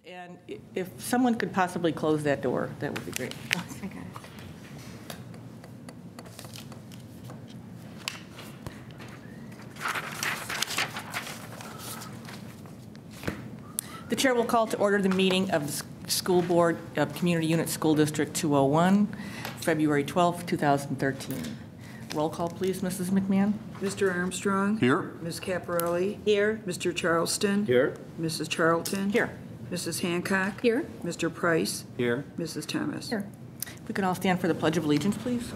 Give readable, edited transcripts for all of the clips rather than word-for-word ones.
And if someone could possibly close that door, that would be great. I got it. The chair will call to order the meeting of the School Board of Community Unit School District 201, February 12, 2013. Roll call, please, Mrs. McMahon. Mr. Armstrong? Here. Ms. Caparelli? Here. Mr. Charleston? Here. Mrs. Charlton? Here. Mrs. Hancock? Here. Mr. Price? Here. Mrs. Thomas? Here. If we can all stand for the Pledge of Allegiance, please.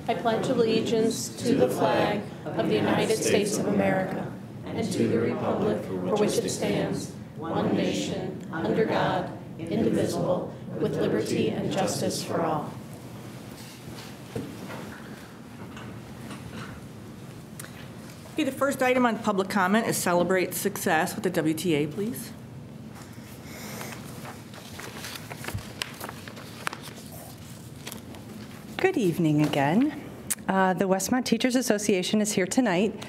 I pledge allegiance to the flag of the United States of America and to the republic for which it stands, one nation, under God, indivisible, with liberty and justice for all. Okay, the first item on public comment is Celebrate Success with the WTA, please. Good evening again. The Westmont Teachers Association is here tonight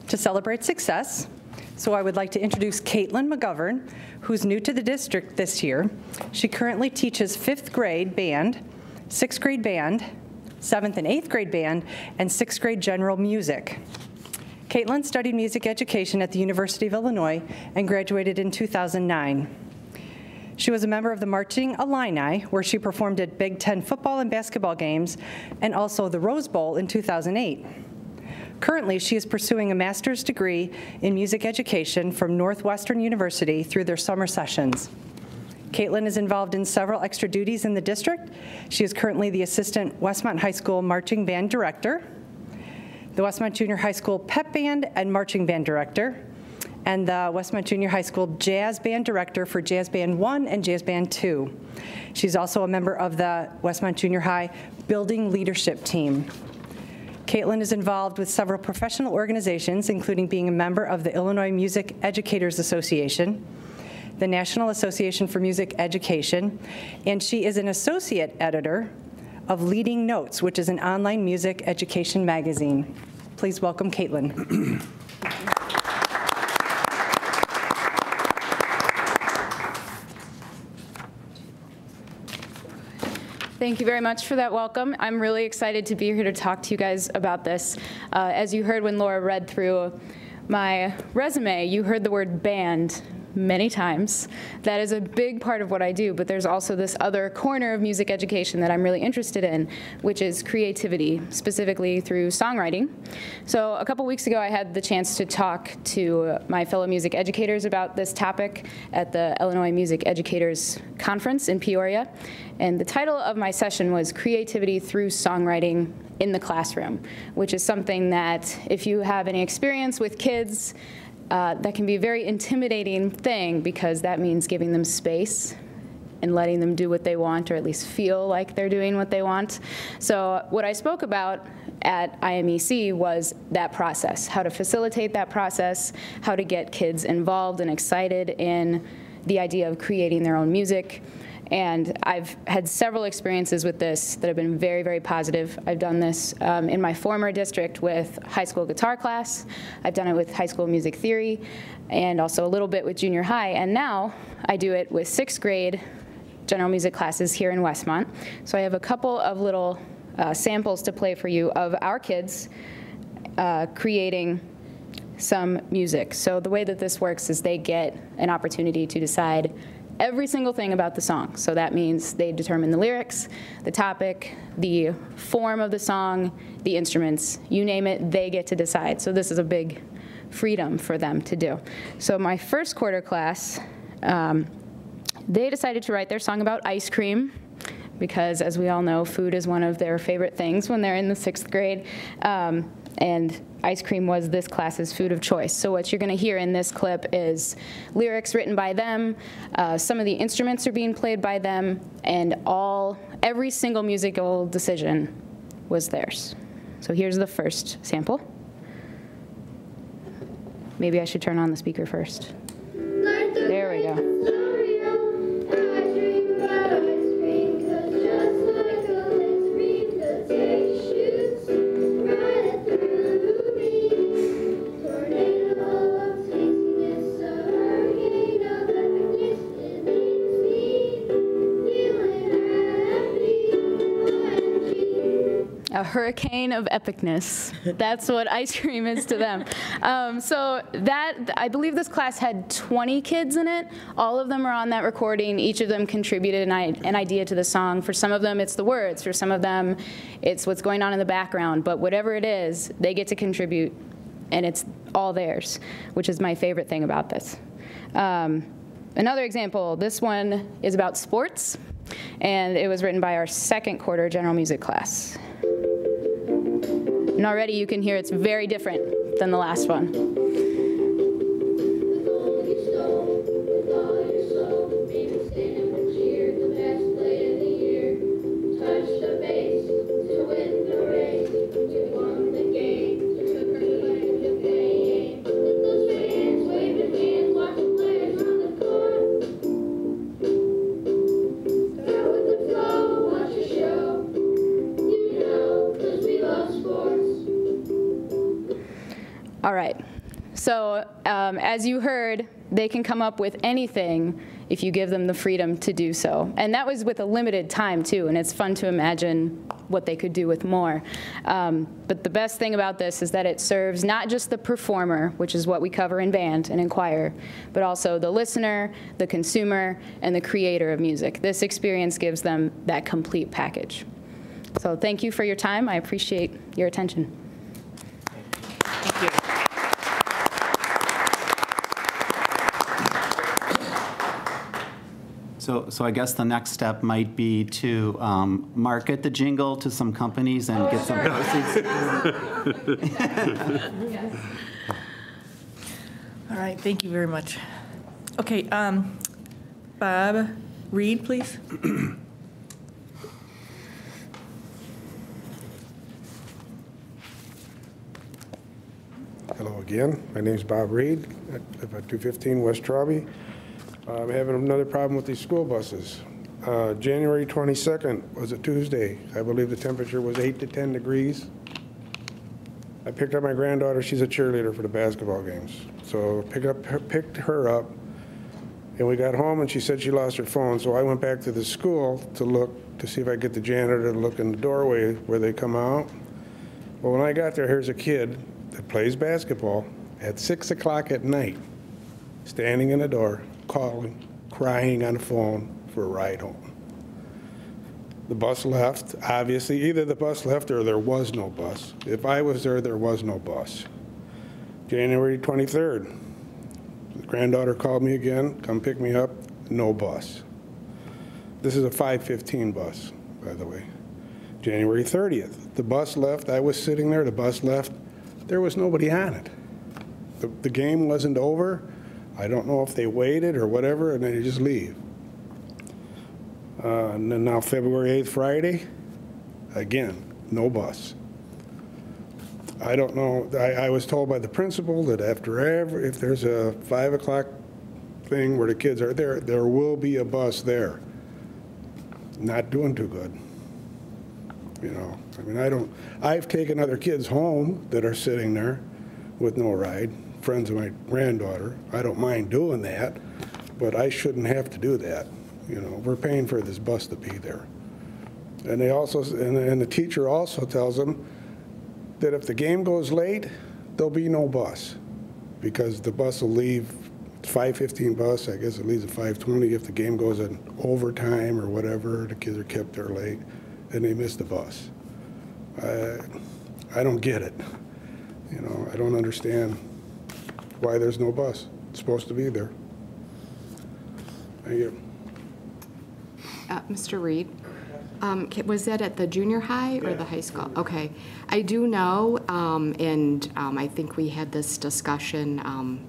to celebrate success. So I would like to introduce Caitlin McGovern, who's new to the district this year. She currently teaches 5th grade band, 6th grade band, 7th and 8th grade band, and 6th grade general music. Caitlin studied music education at the University of Illinois and graduated in 2009. She was a member of the Marching Illini, where she performed at Big Ten football and basketball games, and also the Rose Bowl in 2008. Currently, she is pursuing a master's degree in music education from Northwestern University through their summer sessions. Caitlin is involved in several extra duties in the district. She is currently the assistant Westmont High School marching band director, the Westmont Junior High School pep band and marching band director, and the Westmont Junior High School Jazz Band Director for Jazz Band 1 and Jazz Band 2. She's also a member of the Westmont Junior High Building Leadership Team. Caitlin is involved with several professional organizations, including being a member of the Illinois Music Educators Association, the National Association for Music Education, and she is an associate editor of Leading Notes, which is an online music education magazine. Please welcome Caitlin. Thank you very much for that welcome. I'm really excited to be here to talk to you guys about this. As you heard when Laura read through my resume, you heard the word band many times. That is a big part of what I do, but there's also this other corner of music education that I'm really interested in, which is creativity, specifically through songwriting. So a couple weeks ago, I had the chance to talk to my fellow music educators about this topic at the Illinois Music Educators Conference in Peoria. And the title of my session was Creativity Through Songwriting in the Classroom, which is something that if you have any experience with kids, that can be a very intimidating thing, because that means giving them space and letting them do what they want, or at least feel like they're doing what they want. So what I spoke about at IMEC was that process, how to facilitate that process, how to get kids involved and excited in the idea of creating their own music. And I've had several experiences with this that have been very, very positive. I've done this in my former district with high school guitar class. I've done it with high school music theory, and also a little bit with junior high. And now I do it with 6th grade general music classes here in Westmont. So I have a couple of little samples to play for you of our kids creating some music. So the way that this works is they get an opportunity to decide every single thing about the song. So that means they determine the lyrics, the topic, the form of the song, the instruments, you name it, they get to decide. So this is a big freedom for them to do. So my first quarter class, they decided to write their song about ice cream, because as we all know, food is one of their favorite things when they're in the 6th grade. And ice cream was this class's food of choice. So what you're going to hear in this clip is lyrics written by them, some of the instruments are being played by them, and every single musical decision was theirs. So here's the first sample. Maybe I should turn on the speaker first. There we go. A hurricane of epicness. That's what ice cream is to them. So I believe this class had 20 kids in it. All of them are on that recording. Each of them contributed an idea to the song. For some of them, it's the words. For some of them, it's what's going on in the background. But whatever it is, they get to contribute, and it's all theirs, which is my favorite thing about this. Another example, this one is about sports, and it was written by our second quarter general music class. And already you can hear it's very different than the last one. All right, so as you heard, they can come up with anything if you give them the freedom to do so. And that was with a limited time, too, and it's fun to imagine what they could do with more. But the best thing about this is that it serves not just the performer, which is what we cover in band and in choir, but also the listener, the consumer, and the creator of music. This experience gives them that complete package. So thank you for your time. I appreciate your attention. Thank you. So I guess the next step might be to market the jingle to some companies and get some proceeds. All right, thank you very much. Okay, Bob Reed, please. Hello again. My name is Bob Reed. I live at 215 West Traube. I'm having another problem with these school buses. January 22nd was a Tuesday. I believe the temperature was 8 to 10 degrees. I picked up my granddaughter. She's a cheerleader for the basketball games. So picked her up, and we got home, and she said she lost her phone. So I went back to the school to look to see if I could get the janitor to look in the doorway where they come out. Well, when I got there, here's a kid that plays basketball at 6 o'clock at night, standing in the door, calling, crying on the phone for a ride home. The bus left. Obviously, either the bus left or there was no bus. If I was there, there was no bus. January 23rd, the granddaughter called me again, come pick me up, no bus. This is a 5:15 bus, by the way. January 30th, the bus left. I was sitting there, the bus left. There was nobody on it. The game wasn't over. I don't know if they waited or whatever, and then they just leave. And then now February 8th, Friday, again, no bus. I don't know. I was told by the principal that if there's a 5 o'clock thing where the kids are there, there will be a bus there. Not doing too good. You know, I mean, I've taken other kids home that are sitting there with no ride, friends of my granddaughter. I don't mind doing that, but I shouldn't have to do that. You know, we're paying for this bus to be there. And they also, and the teacher also tells them that if the game goes late, there'll be no bus because the bus will leave. It's 5:15 bus, I guess it leaves at 5:20. If the game goes in overtime or whatever, the kids are kept there late and they miss the bus. I don't get it. You know, I don't understand why there's no bus. It's supposed to be there. Thank you. Mr. Reed, was that at the junior high or the high school? Okay. I do know, and I think we had this discussion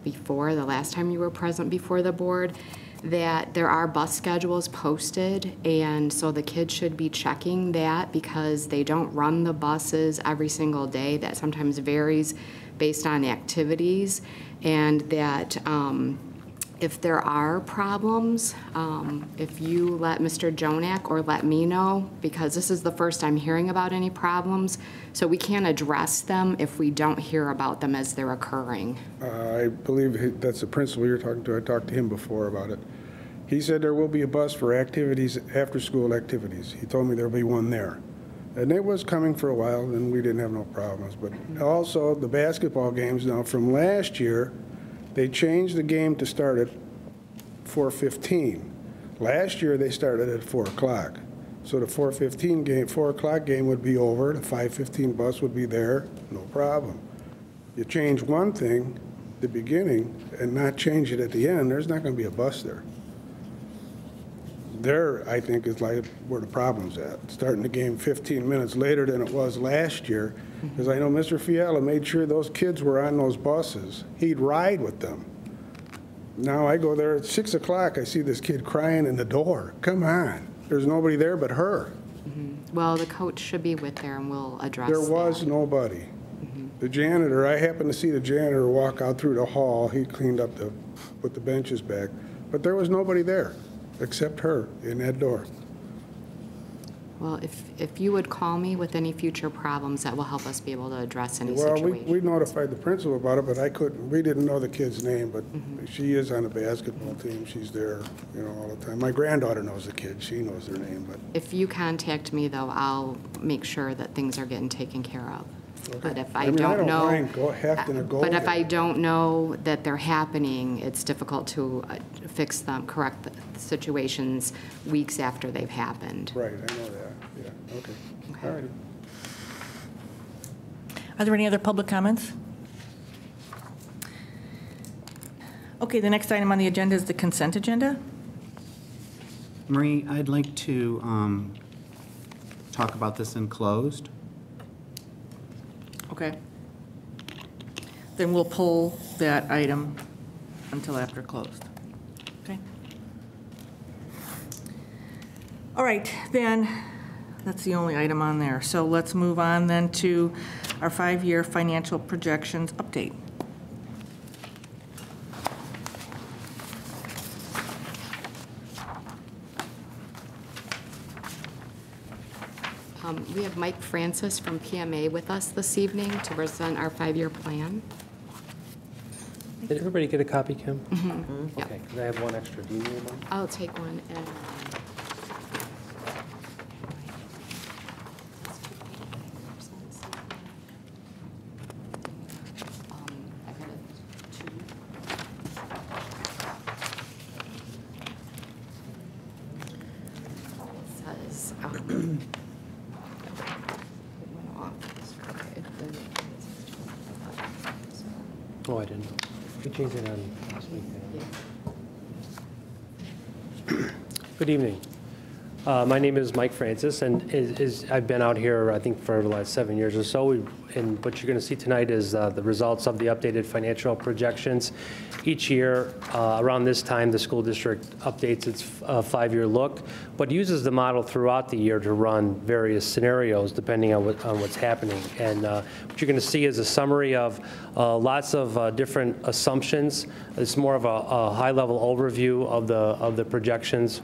before, the last time you were present before the board, that there are bus schedules posted, and so the kids should be checking that because they don't run the buses every single day. That sometimes varies based on activities, and that if there are problems, if you let Mr. Jonak or let me know, because this is the first I'm hearing about any problems, so we can't address them if we don't hear about them as they're occurring. I believe that's the principal you're talking to. I talked to him before about it. He said there will be a bus for activities, after-school activities. He told me there'll be one there. And it was coming for a while, and we didn't have no problems. But also, the basketball games now, from last year, they changed the game to start at 4:15. Last year, they started at 4 o'clock. So the 4:15 game, 4 o'clock game would be over, the 5:15 bus would be there, no problem. You change one thing, the beginning, and not change it at the end, there's not going to be a bus there. There, I think, is like where the problem's at. Starting the game 15 minutes later than it was last year, because I know Mr. Fiala made sure those kids were on those buses. He'd ride with them. Now I go there at 6 o'clock, I see this kid crying in the door. Come on, there's nobody there but her. Well, the coach should be with there, and we'll address There that. was nobody. The janitor, I happened to see the janitor walk out through the hall. He cleaned up put the benches back, but there was nobody there except her in that door. Well, if you would call me with any future problems, that will help us be able to address any Well, situation. we notified the principal about it, but we didn't know the kid's name, but she is on the basketball team. She's there, all the time. My granddaughter knows the kid. She knows their name, but. If you contact me, though, I'll make sure that things are getting taken care of. But if I I don't know. mind having to go But if there. I don't know that they're happening, it's difficult to fix them, correct the situations weeks after they've happened. Right, I know that, yeah, okay. Okay. All righty. Are there any other public comments? Okay, the next item on the agenda is the consent agenda. Marie, I'd like to talk about this in closed. Okay. Then we'll pull that item until after closed. Okay. All right, then, that's the only item on there. So let's move on then to our 5-year financial projections update. We have Mike Francis from PMA with us this evening to present our 5-year plan. Did everybody get a copy, Kim? Yep. Okay, because I have one extra. Do you need one? I'll take one and. I've got a 2. It says, it went off. Okay, then- Oh, I didn't. We changed it on last week. Yeah. Good evening. My name is Mike Francis, and I've been out here, I think, for the last 7 years or so. And what you're going to see tonight is the results of the updated financial projections. Each year, around this time, the school district updates its 5-year look, but uses the model throughout the year to run various scenarios depending on what's happening. And what you're going to see is a summary of lots of different assumptions. It's more of a high-level overview of the projections.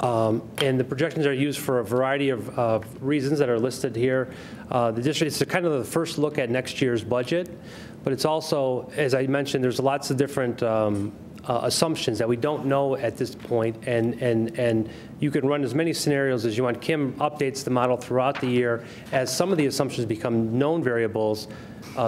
And the projections are used for a variety of reasons that are listed here. The district, it's kind of the first look at next year's budget, but it's also, as I mentioned, there's lots of different assumptions that we don't know at this point, and you can run as many scenarios as you want. Kim updates the model throughout the year as some of the assumptions become known variables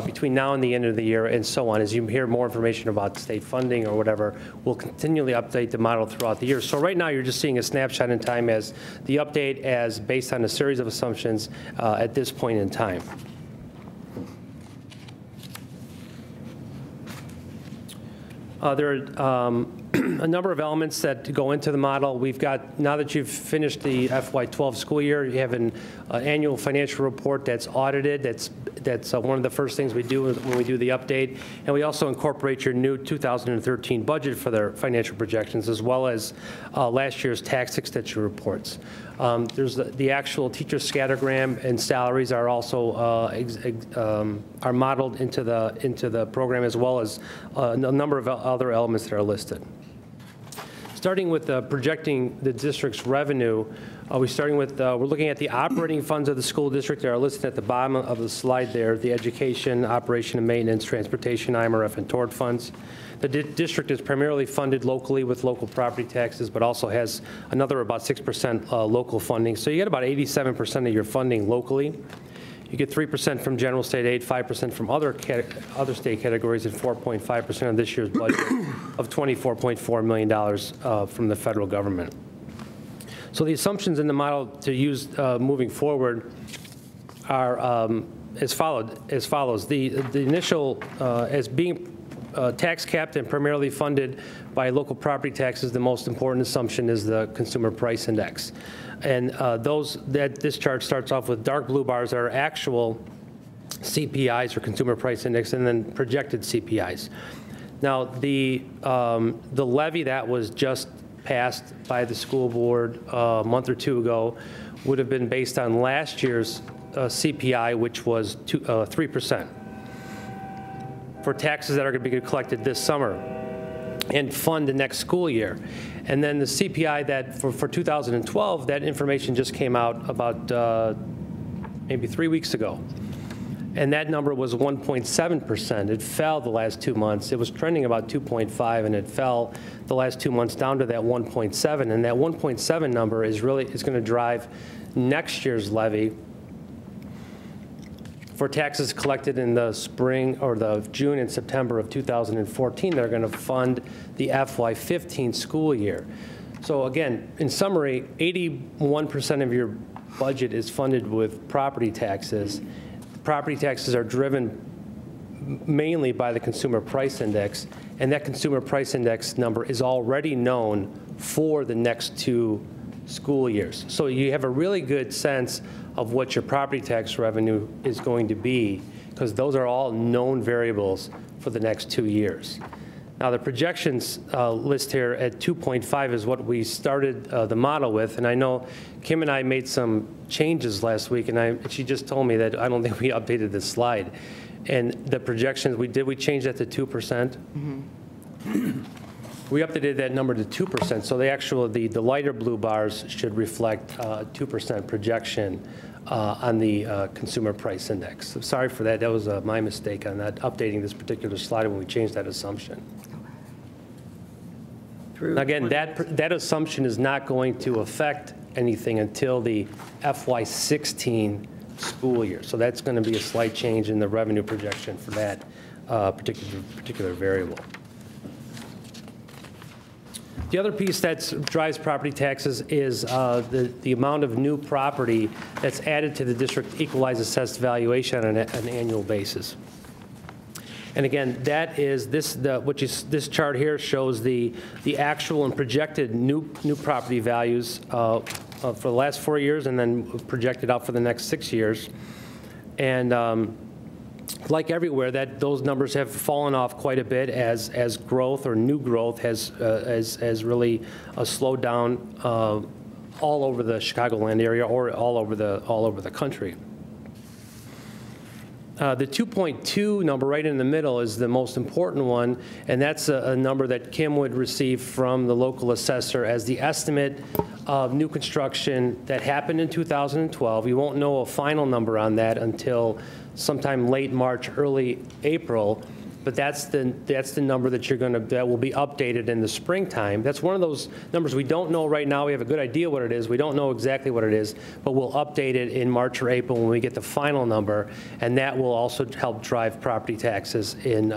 between now and the end of the year, and so on. As you hear more information about state funding or whatever, we'll continually update the model throughout the year. So right now, you're just seeing a snapshot in time as the update as based on a series of assumptions at this point in time. There are a number of elements that go into the model. We've got, now that you've finished the FY12 school year, you have an annual financial report that's audited. That's one of the first things we do when we do the update. And we also incorporate your new 2013 budget for their financial projections, as well as last year's tax extension reports. There's the actual teacher scattergram and salaries are also are modeled into the program, as well as a number of other elements that are listed. Starting with projecting the district's revenue, we're looking at the operating funds of the school district. They are listed at the bottom of the slide there, the education, operation and maintenance, transportation, IMRF, and tort funds. The district is primarily funded locally with local property taxes, but also has another about 6% local funding. So you get about 87% of your funding locally. You get 3% from general state aid, 5% from other state categories, and 4.5% of this year's budget of $24.4 million from the federal government. So the assumptions in the model to use moving forward are as follows. The initial, as being tax capped and primarily funded by local property taxes, the most important assumption is the consumer price index. And this chart starts off with dark blue bars that are actual CPIs or consumer price index, and then projected CPIs. Now, the levy that was just passed by the school board a month or two ago would have been based on last year's CPI, which was 3%, for taxes that are going to be collected this summer and fund the next school year. And then the CPI that for 2012, that information just came out about maybe 3 weeks ago. And that number was 1.7%. It fell the last 2 months. It was trending about 2.5, and it fell the last 2 months down to that 1.7. And that 1.7 number is going to drive next year's levy for taxes collected in the spring or the June and September of 2014. They're going to fund the FY15 school year. So again, in summary, 81% of your budget is funded with property taxes. Property taxes are driven mainly by the consumer price index, and that consumer price index number is already known for the next 2 school years. So you have a really good sense of what your property tax revenue is going to be, because those are all known variables for the next 2 years. Now, the projections list here at 2.5 is what we started the model with, and I know Kim and I made some changes last week, and she just told me that I don't think we updated this slide. And the projections, we changed that to 2%. Mm-hmm. We updated that number to 2%, so the lighter blue bars should reflect 2% projection on the consumer price index. So sorry for that. That was my mistake on that, updating this particular slide when we changed that assumption. Again, that assumption is not going to affect anything until the FY16 school year. So that's going to be a slight change in the revenue projection for that particular variable. The other piece that drives property taxes is the amount of new property that's added to the district equalized assessed valuation on an annual basis. And again, that is this chart here shows the actual and projected new property values for the last 4 years, and then projected out for the next 6 years. And like everywhere, those numbers have fallen off quite a bit as growth or new growth has really slowed down all over the Chicagoland area or all over the country. The 2.2 number right in the middle is the most important one, and that's a number that Kim would receive from the local assessor as the estimate of new construction that happened in 2012. You won't know a final number on that until sometime late March, early April, but that's the number that will be updated in the springtime. That's one of those numbers we don't know right now. We have a good idea what it is. We don't know exactly what it is, but we'll update it in March or April when we get the final number, and that will also help drive property taxes in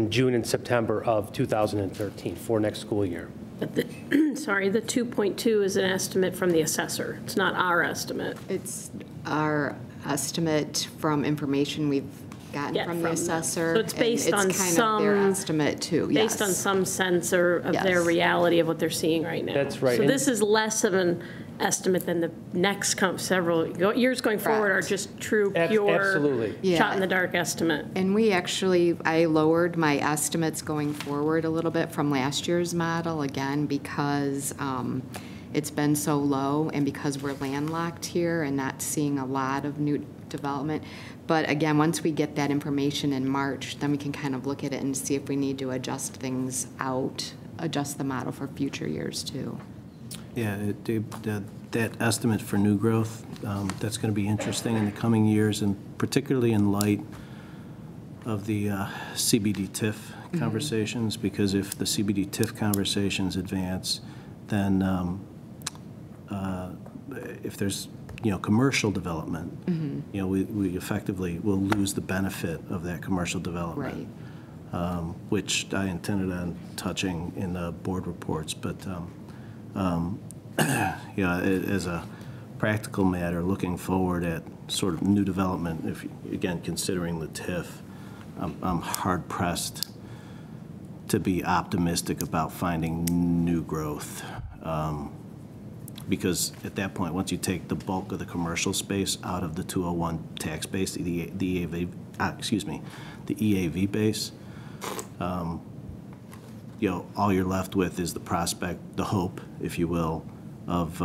June and September of 2013 for next school year. But the 2.2 is an estimate from the assessor. It's not our estimate. It's our estimate from information we've gotten from the assessor. So it's based on some their estimate too. Based on some sense of their reality of what they're seeing right now. That's right. So this is less of an estimate than the next several years going forward are just true, pure, absolutely. shot in the dark estimate. And I lowered my estimates going forward a little bit from last year's model, again, because it's been so low and because we're landlocked here and not seeing a lot of new development. But again, once we get that information in March, then we can kind of look at it and see if we need to adjust things out adjust the model for future years too. Yeah, that estimate for new growth, that's going to be interesting in the coming years, and particularly in light of the CBD TIF conversations, because if the CBD TIF conversations advance, then if there's commercial development, we effectively will lose the benefit of that commercial development, which I intended on touching in the board reports. But as a practical matter, looking forward at sort of new development, again considering the TIF, I'm hard pressed to be optimistic about finding new growth. Because at that point, once you take the bulk of the commercial space out of the 201 tax base, the EAV, the EAV base, all you're left with is the prospect, the hope, if you will, of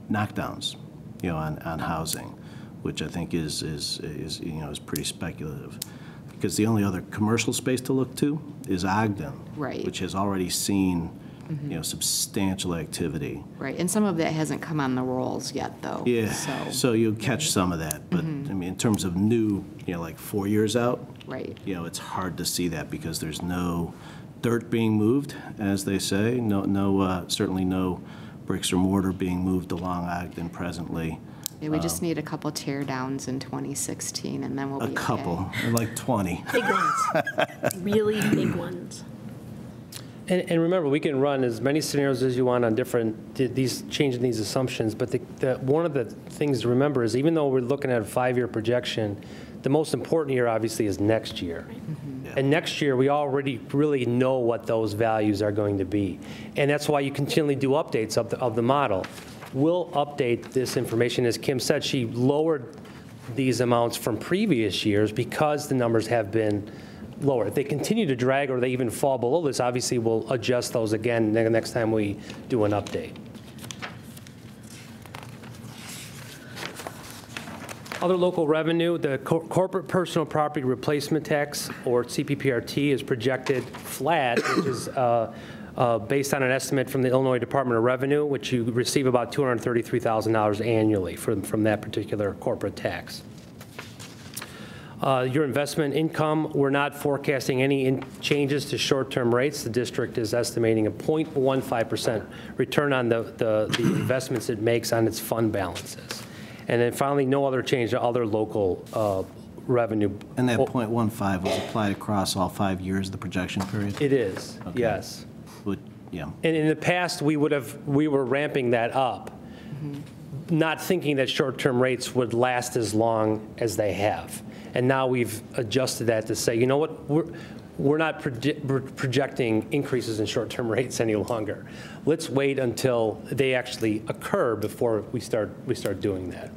knockdowns, on housing, which I think is pretty speculative. Because the only other commercial space to look to is Ogden, which has already seen substantial activity. Right, and some of that hasn't come on the rolls yet, though. Yeah, so you'll catch some of that. But, I mean, in terms of new, like 4 years out, it's hard to see that because there's no dirt being moved, as they say, certainly no bricks or mortar being moved along Ogden presently. Yeah, we just need a couple tear downs in 2016, and then we'll be a couple, like 20. Big ones, really big ones. And remember, we can run as many scenarios as you want on changing these assumptions, but one of the things to remember is even though we're looking at a 5-year projection, the most important year obviously is next year. And next year, we already really know what those values are going to be. And that's why you continually do updates of the model. We'll update this information. As Kim said, she lowered these amounts from previous years because the numbers have been lower. If they continue to drag or they even fall below this, obviously we'll adjust those again the next time we do an update. Other local revenue, the corporate personal property replacement tax, or CPPRT, is projected flat, which is based on an estimate from the Illinois Department of Revenue, which you receive about $233,000 annually from that particular corporate tax. Your investment income, we're not forecasting any changes to short-term rates. The district is estimating a 0.15% return on the investments it makes on its fund balances. And then finally, no other change to other local revenue. And that 0.15 was applied across all 5 years of the projection period? It is, yes. Yeah. And in the past, we were ramping that up, not thinking that short-term rates would last as long as they have. And now we've adjusted that to say, you know what, we're not projecting increases in short-term rates any longer. Let's wait until they actually occur before we start doing that.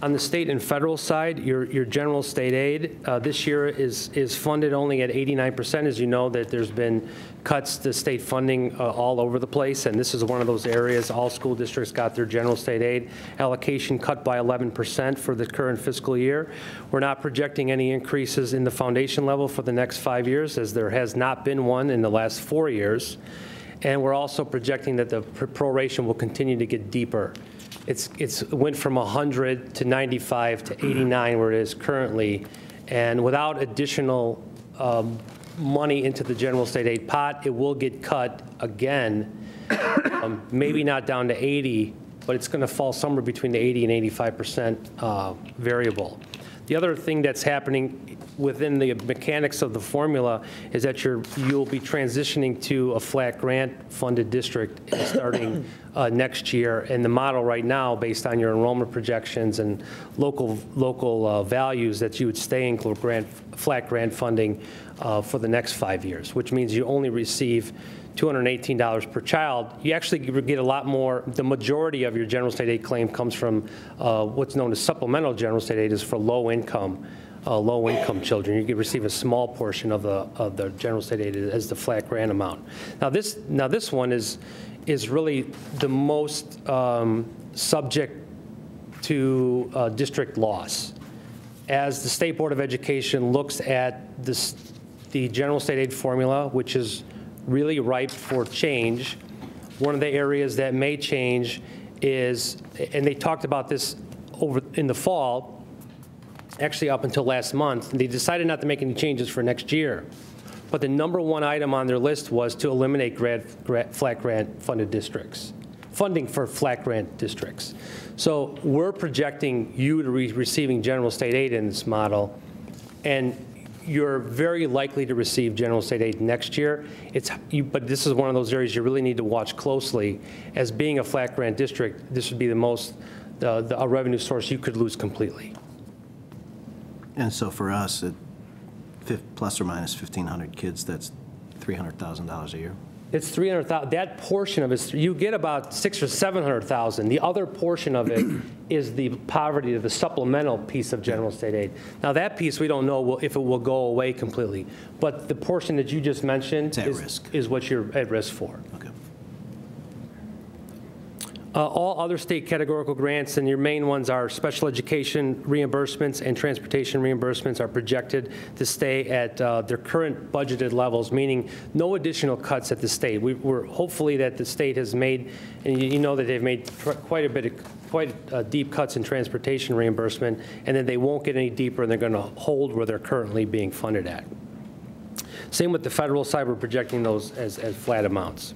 On the state and federal side, your general state aid this year is funded only at 89%. As you know, that there's been cuts to state funding all over the place, and this is one of those areas. All school districts got their general state aid allocation cut by 11% for the current fiscal year. We're not projecting any increases in the foundation level for the next 5 years, as there has not been one in the last 4 years. And we're also projecting that the proration will continue to get deeper. It went from 100 to 95 to 89 where it is currently, and without additional money into the general state aid pot, it will get cut again, maybe not down to 80, but it's going to fall somewhere between the 80 and 85% variable. The other thing that's happening within the mechanics of the formula is that you'll be transitioning to a flat grant funded district starting next year. And the model right now, based on your enrollment projections and local values, that you would stay in flat grant funding for the next 5 years, which means you only receive $218 per child. You actually get a lot more. The majority of your general state aid claim comes from what's known as supplemental general state aid, is for low-income children. You can receive a small portion of the general state aid as the flat grant amount. Now this one is really the most subject to district loss. as the State Board of Education looks at the general state aid formula, which is really ripe for change, one of the areas that may change is, and they talked about this over in the fall, actually up until last month, and they decided not to make any changes for next year. But the number one item on their list was to eliminate flat grant funded districts, funding for flat grant districts. So we're projecting you to be receiving general state aid in this model, and you're very likely to receive general state aid next year. But this is one of those areas you really need to watch closely. As being a flat grant district, this would be a revenue source you could lose completely. And so for us, plus or minus 1,500 kids, that's $300,000 a year. It's 300,000. That portion of it, you get about 600,000 or 700,000. The other portion of it is the poverty, the supplemental piece of general state aid. Now that piece we don't know if it will go away completely, but the portion that you just mentioned is what you're at risk for. Okay. All other state categorical grants, and your main ones are special education reimbursements and transportation reimbursements, are projected to stay at their current budgeted levels, meaning no additional cuts at the state. We're hopefully that the state has made, and you know that they've made quite deep cuts in transportation reimbursement, and then they won't get any deeper, and they're going to hold where they're currently being funded at. Same with the federal side, we're projecting those as flat amounts.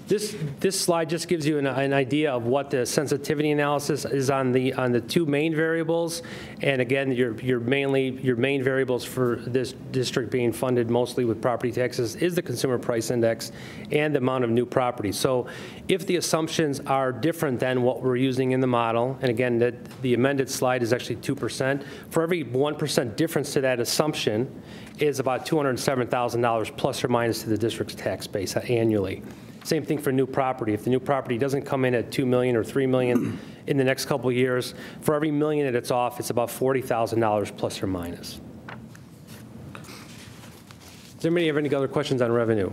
This slide just gives you an idea of what the sensitivity analysis is on the two main variables, and again, your main variables for this district being funded mostly with property taxes is the consumer price index and the amount of new property. So, if the assumptions are different than what we're using in the model, and again, the amended slide is actually 2%. For every 1% difference to that assumption is about $207,000 plus or minus to the district's tax base annually. Same thing for new property. If the new property doesn't come in at $2 million or $3 million in the next couple of years, for every million that it's off, it's about $40,000 plus or minus. Does anybody have any other questions on revenue?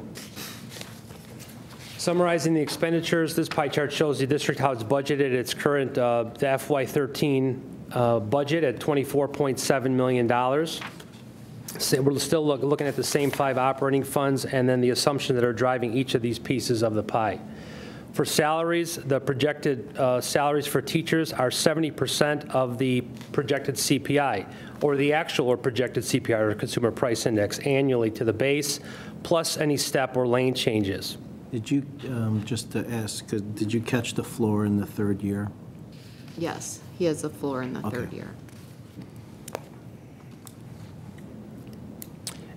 Summarizing the expenditures, this pie chart shows the district how it's budgeted. Its current the FY13 budget at $24.7 million. So we're still looking at the same 5 operating funds and then the assumptions that are driving each of these pieces of the pie. For salaries, the projected salaries for teachers are 70% of the projected CPI, or the actual or projected CPI, or consumer price index, annually to the base, plus any step or lane changes. Did you, just to ask, did you catch the floor in the third year? Yes, he has a floor in the third year.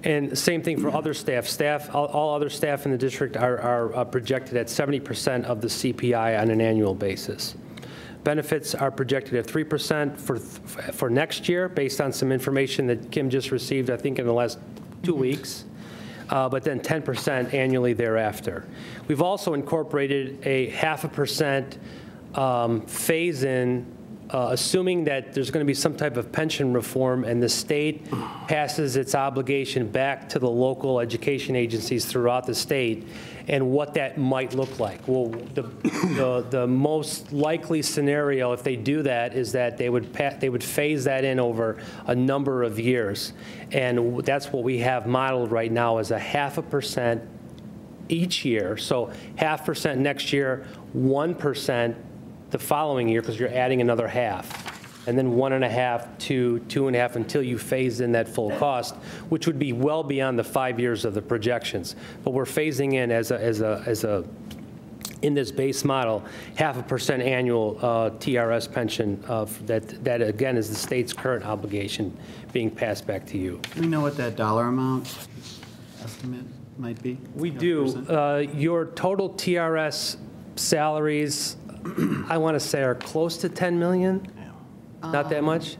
And same thing for other staff. All other staff in the district are projected at 70% of the CPI on an annual basis. Benefits are projected at 3% for next year, based on some information that Kim just received, I think, in the last 2 weeks, but then 10% annually thereafter. We've also incorporated a 0.5% phase-in, assuming that there's going to be some type of pension reform and the state passes its obligation back to the local education agencies throughout the state, and what that might look like. Well, the most likely scenario, if they do that, is that they would phase that in over a number of years, and that's what we have modeled right now as a 0.5% each year. So 0.5% next year, 1% the following year, because you're adding another 0.5, and then 1.5 to 2.5 until you phase in that full cost, which would be well beyond the 5 years of the projections. But we're phasing in in this base model, 0.5% annual TRS pension that again is the state's current obligation being passed back to you. Do we know what that dollar amount estimate might be? We do. Your total TRS salaries, I want to say, are close to 10 million. Yeah. Not that much.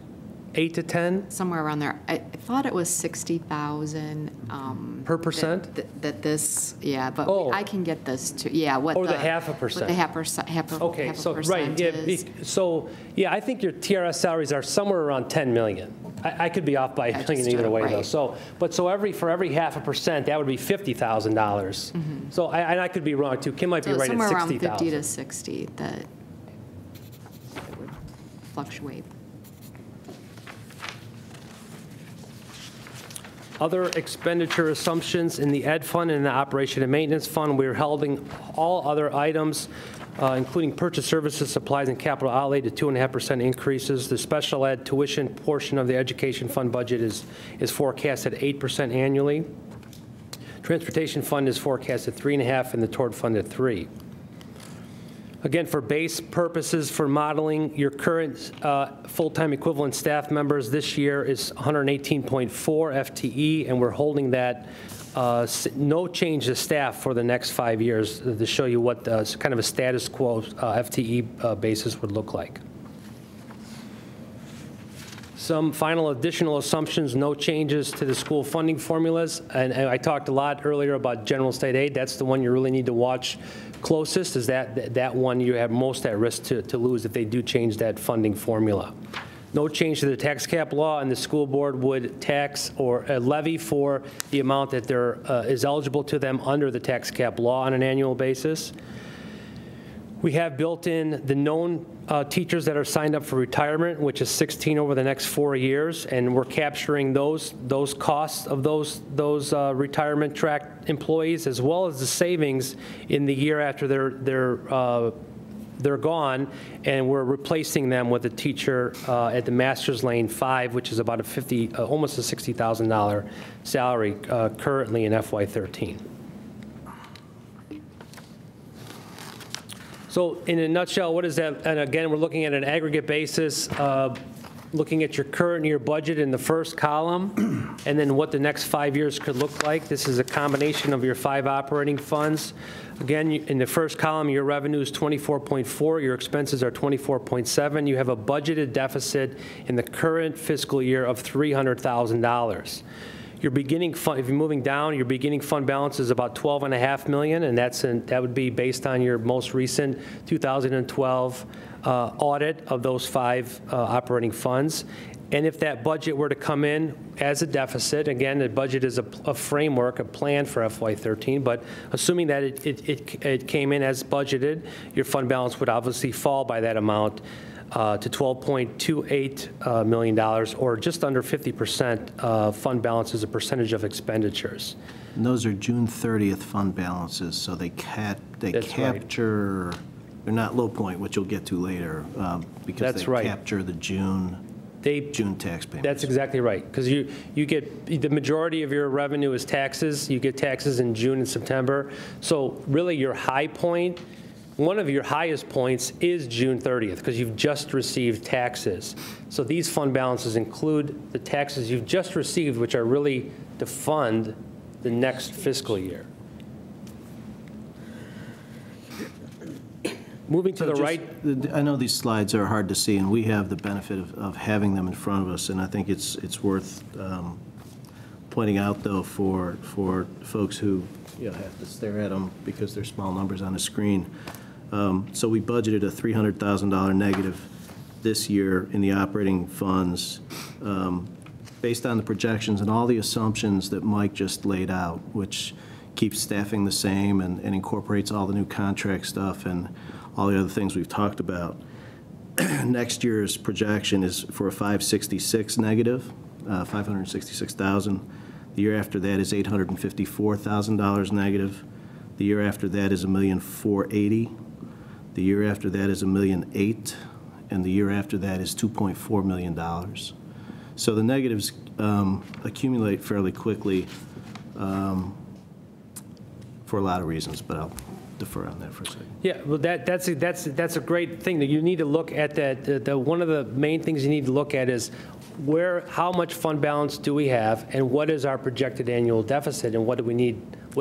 8 to 10? Somewhere around there. I thought it was 60,000. Per percent? Yeah, but I can get this to, yeah. What or the 0.5%. What the 0.5%. Okay, so right, yeah, so yeah, I think your TRS salaries are somewhere around 10 million. I could be off by a million either way, though. So, for every 0.5%, that would be $50,000. Mm-hmm. So, and I could be wrong too. Kim might be right at 60,000. Somewhere around 50 to 60. That. fluctuate. Other expenditure assumptions in the ed fund and the operation and maintenance fund, we're holding all other items, including purchase services, supplies, and capital outlay to 2.5% increases. The special ed tuition portion of the education fund budget is forecast at 8% annually. Transportation fund is forecast at 3.5%, and the tort fund at 3%. Again, for base purposes for modeling, your current full-time equivalent staff members this year is 118.4 FTE, and we're holding that no change to staff for the next 5 years to show you what kind of a status quo FTE basis would look like. Some final additional assumptions, no changes to the school funding formulas. And I talked a lot earlier about general state aid. That's the one you really need to watch closest, is that one you have most at risk to lose if they do change that funding formula. No change to the tax cap law, and the school board would tax or levy for the amount that is eligible to them under the tax cap law on an annual basis. We have built in the known teachers that are signed up for retirement, which is 16 over the next 4 years, and we're capturing those costs of those retirement track employees, as well as the savings in the year after they're gone, and we're replacing them with a teacher at the Master's Lane 5, which is about almost a $60,000 salary currently in FY13. So in a nutshell, what is that? And again, we're looking at an aggregate basis, looking at your current year budget in the first column, and then what the next 5 years could look like. This is a combination of your 5 operating funds. Again, in the first column, your revenue is 24.4, your expenses are 24.7. You have a budgeted deficit in the current fiscal year of $300,000. Your beginning fund, if you're moving down, your beginning fund balance is about $12.5 million, and that would be based on your most recent 2012 audit of those 5 operating funds. And if that budget were to come in as a deficit, again, the budget is a framework, a plan for FY13, but assuming that it came in as budgeted, your fund balance would obviously fall by that amount to $12.28 million, or just under 50% fund balance as a percentage of expenditures. And those are June 30th fund balances, so they capture, right. They're not low point, which you'll get to later, because That's they right. capture the June tax payments. That's exactly right, because you get, the majority of your revenue is taxes. You get taxes in June and September. So really your high point, one of your highest points is June 30th, because you've just received taxes. So these fund balances include the taxes you've just received, which are really to fund the next fiscal year. Moving to the right. I know these slides are hard to see, and we have the benefit of having them in front of us, and I think it's worth pointing out, though, for folks who have to stare at them because they're small numbers on the screen. So we budgeted a $300,000 negative this year in the operating funds based on the projections and all the assumptions that Mike just laid out, which keeps staffing the same and incorporates all the new contract stuff and all the other things we've talked about. Next year's projection is for a 566 negative, 566,000. The year after that is $854,000 negative. The year after that is $1,480,000. The year after that is $1,008,000, and the year after that is $2.4 million. So the negatives accumulate fairly quickly for a lot of reasons, but I'll defer on that for a second. Yeah, well, that's a great thing that you need to look at. One of the main things you need to look at is how much fund balance do we have, and what is our projected annual deficit, and what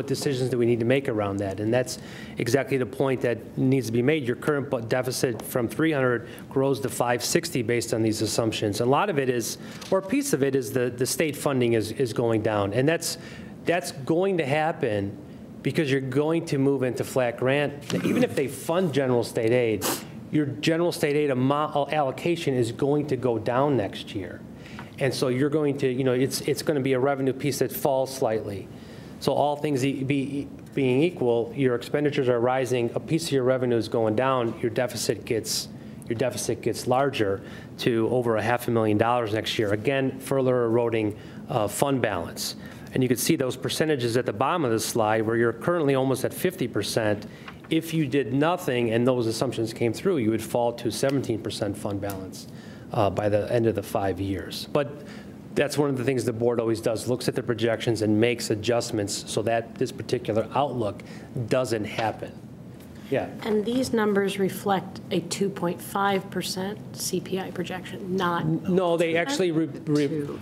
decisions do we need to make around that? And that's exactly the point that needs to be made. Your current deficit from 300 grows to 560 based on these assumptions. A lot of it is, or a piece of it is the state funding is going down, and that's going to happen because you're going to move into flat grant. Even if they fund general state aid, your general state aid allocation is going to go down next year. And so you're going to, it's going to be a revenue piece that falls slightly. So all things being equal, your expenditures are rising, a piece of your revenue is going down, your deficit gets your deficit gets larger to over $500,000 next year, again, further eroding fund balance. And you can see those percentages at the bottom of the slide where you're currently almost at 50%. If you did nothing and those assumptions came through, you would fall to 17% fund balance by the end of the 5 years. But that's one of the things the board always does, looks at the projections and makes adjustments so that this particular outlook doesn't happen. Yeah. And these numbers reflect a 2.5% CPI projection, not. No, they actually,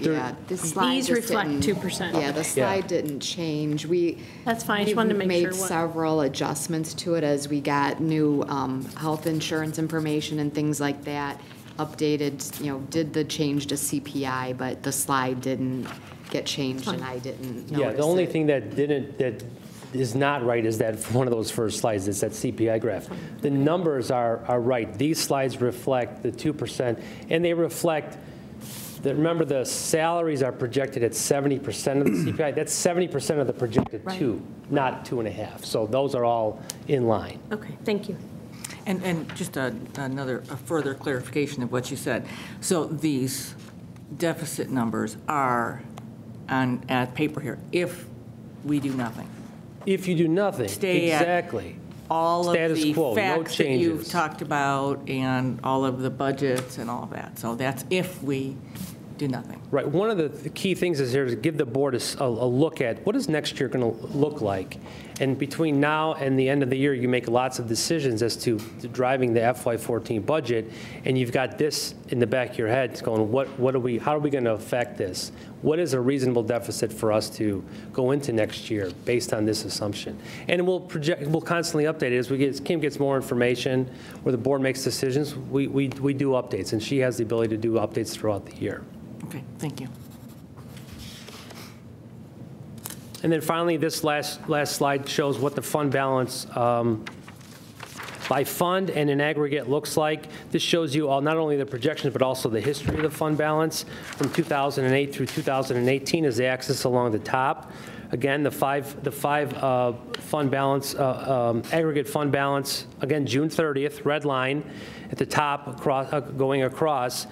Yeah, this slide These just reflect didn't- 2%. Yeah, the slide didn't change. That's fine, I just wanted to make sure We've what. made several adjustments to it as we got new health insurance information and things like that, updated, did the change to CPI, but the slide didn't get changed and I didn't notice yeah, the only it. thing that is not right is that one of those first slides, it's that CPI graph. The numbers are right. These slides reflect the 2%, and they reflect, remember the salaries are projected at 70% of the CPI. That's 70% of the projected 2, not 2.5. So those are all in line. Okay, thank you. And just a further clarification of what you said. So these deficit numbers are at paper here, if we do nothing. If you do nothing, Stay at exactly. All of Status the quo, no facts that you've changes. talked about and all of the budgets and all of that. So that's if we do nothing. Right. One of the key things is here is to give the board a look at what is next year going to look like. And between now and the end of the year, you make lots of decisions as to driving the FY14 budget. And you've got this in the back of your head going, how are we going to affect this? What is a reasonable deficit for us to go into next year based on this assumption? And we'll constantly update it as Kim gets more information or the board makes decisions. We do updates, and she has the ability to do updates throughout the year. Okay, thank you. And then finally, this last slide shows what the fund balance by fund and in aggregate looks like. This shows you all, not only the projections, but also the history of the fund balance from 2008 through 2018 is the axis along the top. Again, the five fund balance, aggregate fund balance, again, June 30th, red line at the top going across.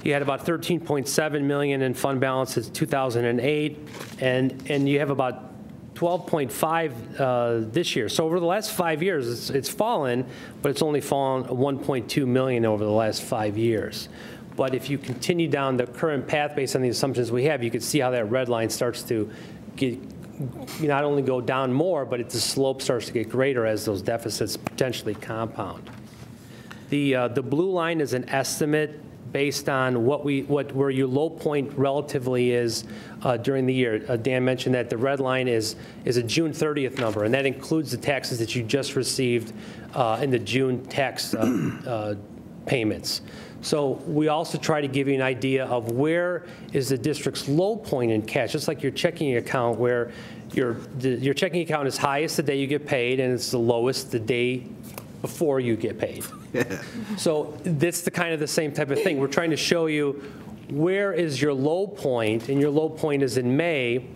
You had about 13.7 million in fund balance in 2008, and you have about 12.5 this year. So over the last 5 years, it's fallen, but it's only fallen 1.2 million over the last 5 years. But if you continue down the current path based on the assumptions we have, you can see how that red line starts to not only go down more, but the slope starts to get greater as those deficits potentially compound. The blue line is an estimate based on where your low point relatively is during the year. Dan mentioned that the red line is a June 30th number, and that includes the taxes that you just received in the June tax payments. So we also try to give you an idea of where is the district's low point in cash, just like your checking account, where your checking account is highest the day you get paid, and it's the lowest the day before you get paid. So that's the same type of thing. We're trying to show you where is your low point, and your low point is in May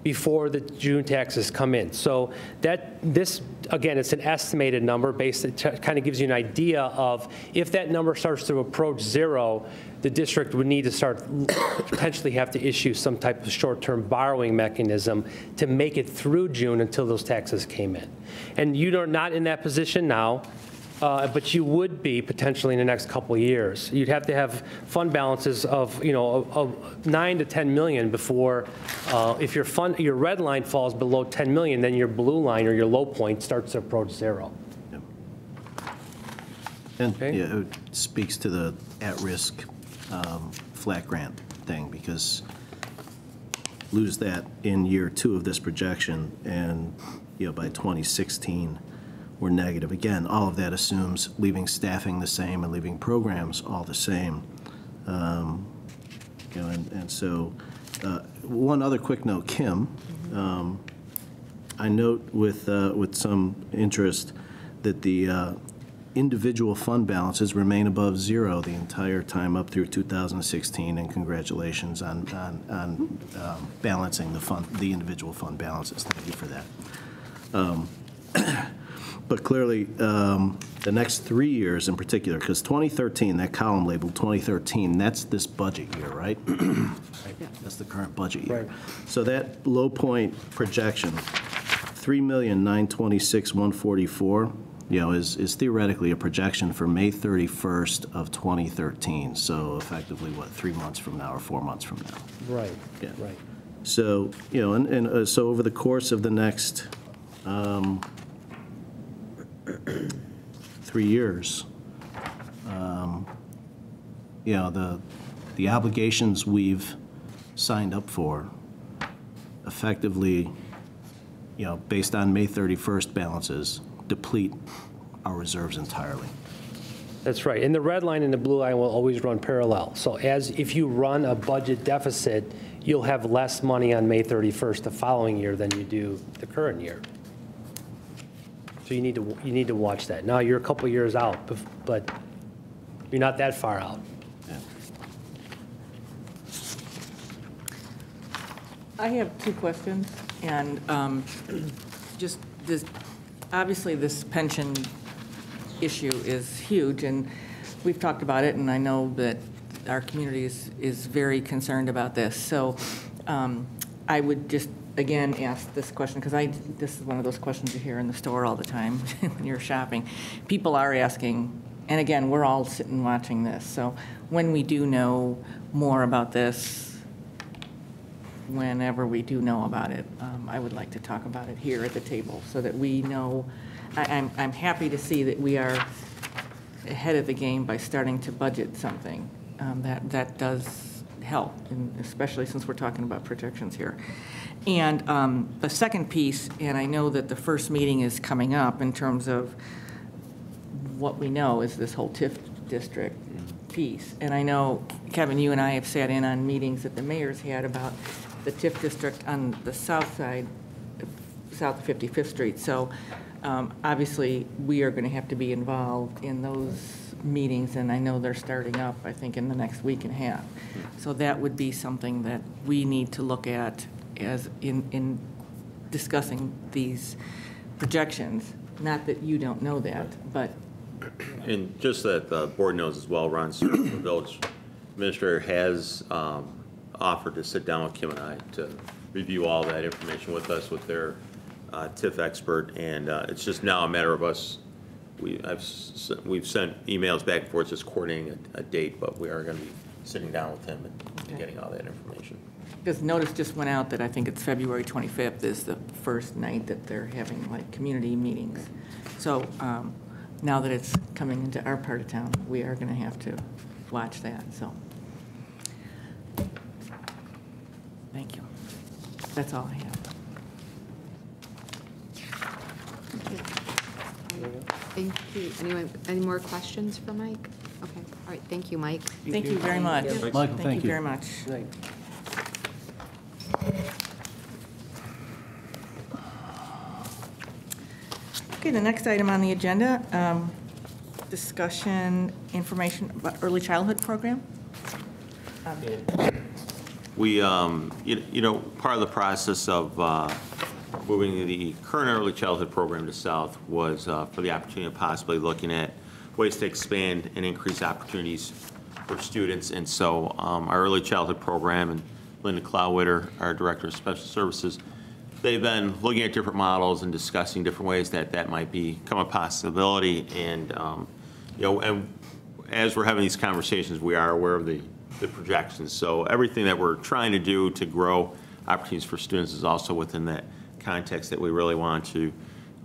before the June taxes come in. So this, again, it's an estimated number it kind of gives you an idea of if that number starts to approach zero, the district would need to potentially have to issue some type of short-term borrowing mechanism to make it through June until those taxes came in. And you're not in that position now. But you would be potentially in the next couple of years. You'd have to have fund balances of 9 to 10 million before, if your red line falls below 10 million, then your blue line or your low point starts to approach zero. Yep. And Okay. yeah, it speaks to the at-risk flat grant thing, because lose that in year 2 of this projection, and by 2016. We're negative. Again, all of that assumes leaving staffing the same and leaving programs all the same. And so one other quick note, Kim, I note with some interest that the individual fund balances remain above zero the entire time up through 2016, and congratulations on balancing the individual fund balances. Thank you for that. But clearly, the next 3 years in particular, because 2013, that column labeled 2013, that's this budget year, right? That's the current budget year. Right. So that low point projection, 3,926,144, is theoretically a projection for May 31st of 2013. So effectively, what, 3 months from now or 4 months from now? Right, Yeah. right. So, so over the course of the next 3 years, the obligations we've signed up for effectively, based on May 31st balances, deplete our reserves entirely. That's right. And the red line and the blue line will always run parallel. So if you run a budget deficit, you'll have less money on May 31st the following year than you do the current year. So you need to watch that. Now, you're a couple years out, but you're not that far out. Yeah. I have two questions, and just this, obviously this pension issue is huge, and we've talked about it, and I know that our community is very concerned about this. So I would just, again, ask this question, because this is one of those questions you hear in the store all the time when you're shopping. People are asking, and again, we're all sitting watching this, so when we do know more about this, whenever we do know about it, I would like to talk about it here at the table so that we know. I'm happy to see that we are ahead of the game by starting to budget something. That does help, and especially since we're talking about projections here. And the second piece, and I know that the first meeting is coming up in terms of what we know is this whole TIF district piece. And I know, Kevin, you and I have sat in on meetings that the mayor's had about the TIF district on the south side, south of 55th Street. So obviously, we are going to have to be involved in those meetings, and I know they're starting up, I think, in the next week and a half. So that would be something that we need to look at as in discussing these projections. Not that you don't know that, but. And just that the board knows as well, Ron Stewart, the village administrator, has offered to sit down with Kim and I to review all that information with us, with their TIF expert, and it's just now a matter of us. We've sent emails back and forth, just coordinating a date, but we are going to be sitting down with him and getting all that information. Because notice just went out that I think it's February 25th is the first night that they're having like community meetings. So now that it's coming into our part of town, we are going to have to watch that. So thank you. That's all I have. Thank you. Anyone, any more questions for Mike? Okay. All right. Thank you, Mike. Thank you very much. Michael, thank you. Very much. Okay, the next item on the agenda, discussion information about early childhood program. We, part of the process of moving the current early childhood program to South was for the opportunity of possibly looking at ways to expand and increase opportunities for students. And so our early childhood program, and Linda Clowwitter, our Director of Special Services, they've been looking at different models and discussing different ways that might become a possibility. And, and as we're having these conversations, we are aware of the projections. So everything that we're trying to do to grow opportunities for students is also within that context that we really want to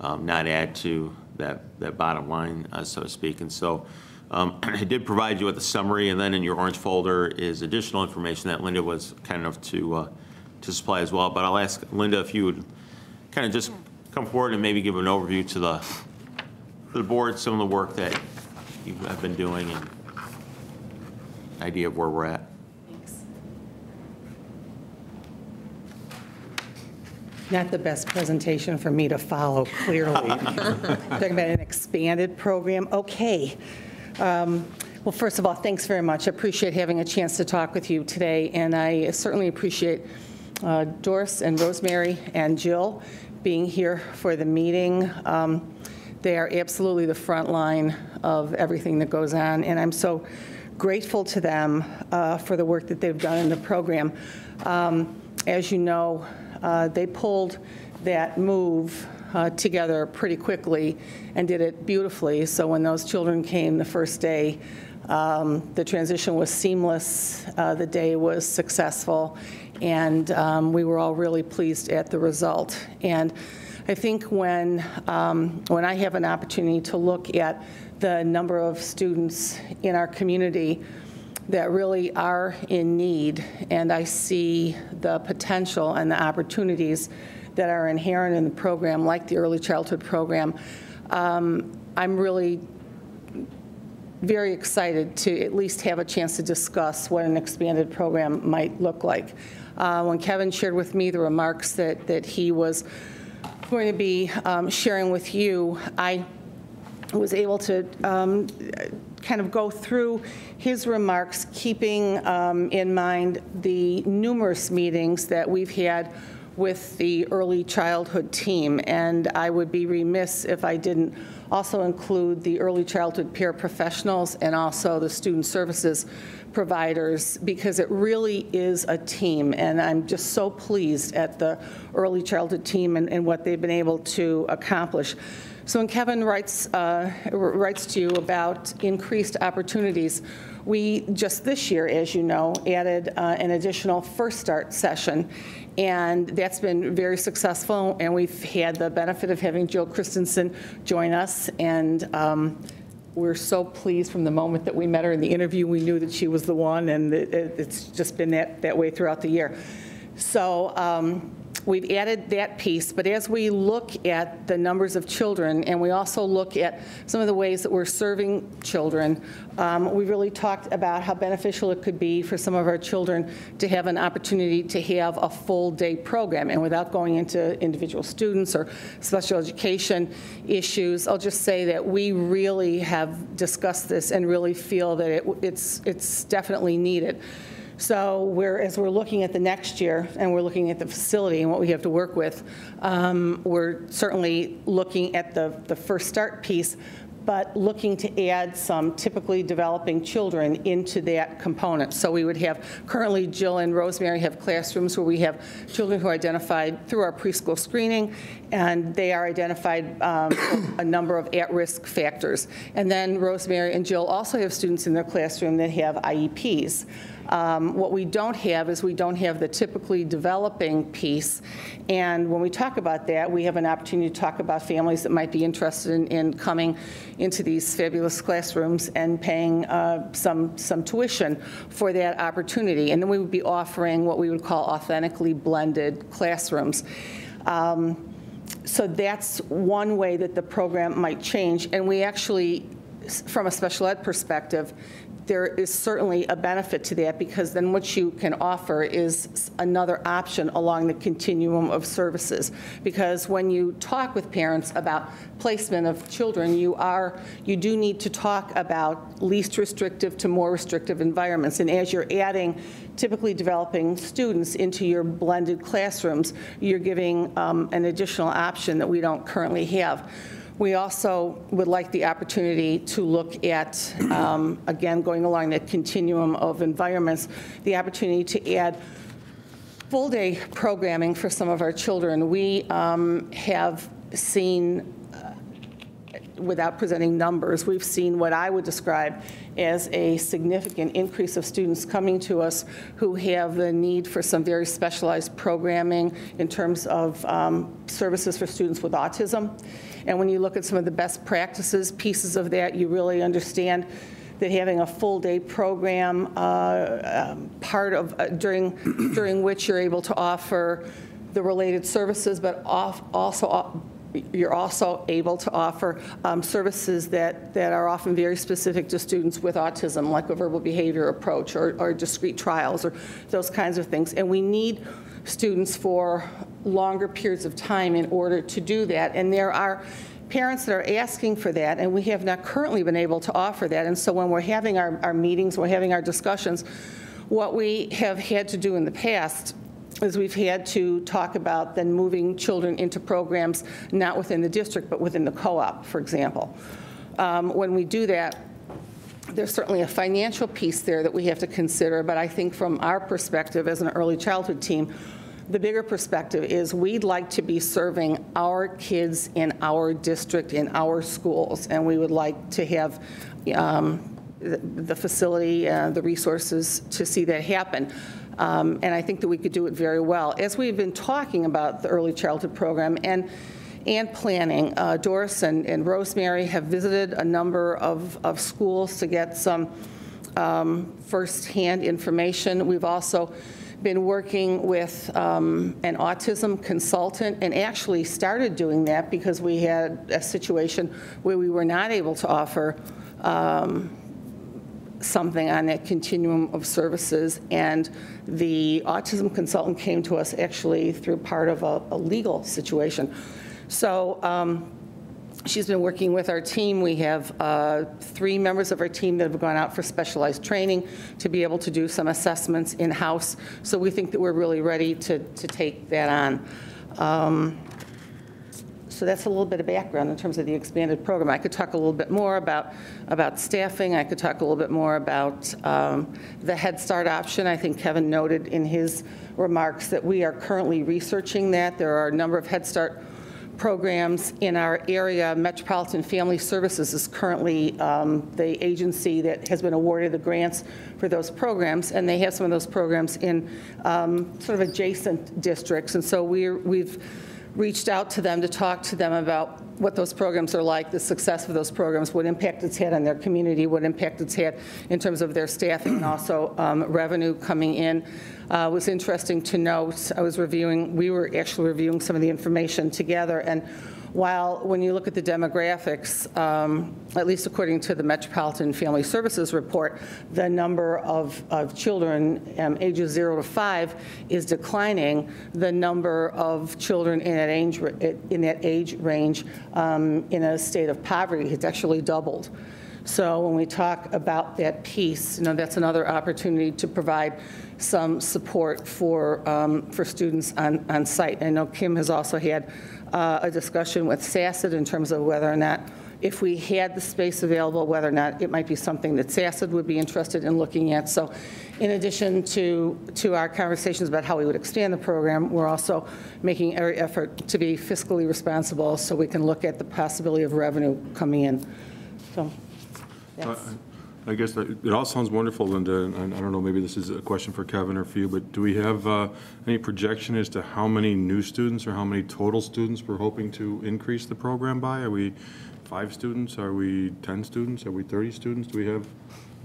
not add to that bottom line, so to speak. And so I did provide you with a summary, and then in your orange folder is additional information that Linda was kind enough to supply as well. But I'll ask Linda if you would kind of just come forward and maybe give an overview to the board, some of the work that you have been doing, and an idea of where we're at. Not the best presentation for me to follow, clearly. Talking about an expanded program. Okay. Well, first of all, thanks very much. I appreciate having a chance to talk with you today, and I certainly appreciate Doris and Rosemary and Jill being here for the meeting. They are absolutely the front line of everything that goes on, and I'm so grateful to them for the work that they've done in the program. As you know, they pulled that move together pretty quickly and did it beautifully. So when those children came the first day, the transition was seamless, the day was successful, and we were all really pleased at the result. And I think when I have an opportunity to look at the number of students in our community that really are in need, and I see the potential and the opportunities that are inherent in the program, like the early childhood program, I'm really very excited to at least have a chance to discuss what an expanded program might look like. When Kevin shared with me the remarks that he was going to be sharing with you, I was able to kind of go through his remarks, keeping in mind the numerous meetings that we've had with the early childhood team. And I would be remiss if I didn't also include the early childhood paraprofessionals and also the student services providers, because it really is a team. And I'm just so pleased at the early childhood team and what they've been able to accomplish. So when Kevin writes to you about increased opportunities, we just this year, as you know, added an additional First Start session, and that's been very successful, and we've had the benefit of having Jill Christensen join us, and we're so pleased from the moment that we met her in the interview. We knew that she was the one, and it's just been that way throughout the year. So we've added that piece, but as we look at the numbers of children, and we also look at some of the ways that we're serving children, we really talked about how beneficial it could be for some of our children to have an opportunity to have a full-day program. And without going into individual students or special education issues, I'll just say that we really have discussed this and really feel that it's definitely needed. So as we're looking at the next year and we're looking at the facility and what we have to work with, we're certainly looking at the First Start piece, but looking to add some typically developing children into that component. So we would have, currently Jill and Rosemary have classrooms where we have children who are identified through our preschool screening, and they are identified a number of at-risk factors. And then Rosemary and Jill also have students in their classroom that have IEPs. What we don't have is we don't have the typically developing piece. And when we talk about that, we have an opportunity to talk about families that might be interested in coming into these fabulous classrooms and paying some tuition for that opportunity. And then we would be offering what we would call authentically blended classrooms. So that's one way that the program might change. And we actually, from a special ed perspective, there is certainly a benefit to that, because then what you can offer is another option along the continuum of services. Because when you talk with parents about placement of children, you do need to talk about least restrictive to more restrictive environments. And as you're adding typically developing students into your blended classrooms, you're giving an additional option that we don't currently have. We also would like the opportunity to look at, again, going along that continuum of environments, the opportunity to add full-day programming for some of our children. We have seen, without presenting numbers, we've seen what I would describe as a significant increase of students coming to us who have the need for some very specialized programming in terms of services for students with autism. And when you look at some of the best practices, pieces of that, you really understand that having a full-day program, part of during which you're able to offer the related services, but you're also able to offer services that are often very specific to students with autism, like a verbal behavior approach or discrete trials or those kinds of things. And we need students for longer periods of time in order to do that. And there are parents that are asking for that, and we have not currently been able to offer that. And so when we're having our meetings, we're having our discussions, what we have had to do in the past is we've had to talk about then moving children into programs not within the district, but within the co-op, for example. When we do that, there's certainly a financial piece there that we have to consider, but I think from our perspective as an early childhood team, the bigger perspective is we'd like to be serving our kids in our district, in our schools, and we would like to have the facility, the resources to see that happen. And I think that we could do it very well. As we've been talking about the early childhood program and planning, Doris and Rosemary have visited a number of schools to get some firsthand information. We've also been working with an autism consultant, and actually started doing that because we had a situation where we were not able to offer something on that continuum of services, and the autism consultant came to us actually through part of a legal situation. So she's been working with our team. We have 3 members of our team that have gone out for specialized training to be able to do some assessments in-house. So we think that we're really ready to take that on. So that's a little bit of background in terms of the expanded program. I could talk a little bit more about staffing. I could talk a little bit more about the Head Start option. I think Kevin noted in his remarks that we are currently researching that. There are a number of Head Start programs in our area. Metropolitan Family Services is currently the agency that has been awarded the grants for those programs, and they have some of those programs in sort of adjacent districts. And so we've reached out to them to talk to them about what those programs are like, the success of those programs, what impact it's had on their community, what impact it's had in terms of their staffing, and also revenue coming in. It was interesting to note, we were actually reviewing some of the information together, and while when you look at the demographics, at least according to the Metropolitan Family Services report, the number of children ages 0 to 5 is declining. The number of children in that age range in a state of poverty has actually doubled. So when we talk about that piece, that's another opportunity to provide some support for students on site. I know Kim has also had a discussion with SACID in terms of whether or not, if we had the space available, whether or not it might be something that SACID would be interested in looking at. So in addition to our conversations about how we would expand the program, we're also making every effort to be fiscally responsible so we can look at the possibility of revenue coming in. So, yes. I guess it all sounds wonderful, Linda, and I don't know, maybe this is a question for Kevin or for you, but do we have any projection as to how many new students or how many total students we're hoping to increase the program by? Are we 5 students? Are we 10 students? Are we 30 students? Do we have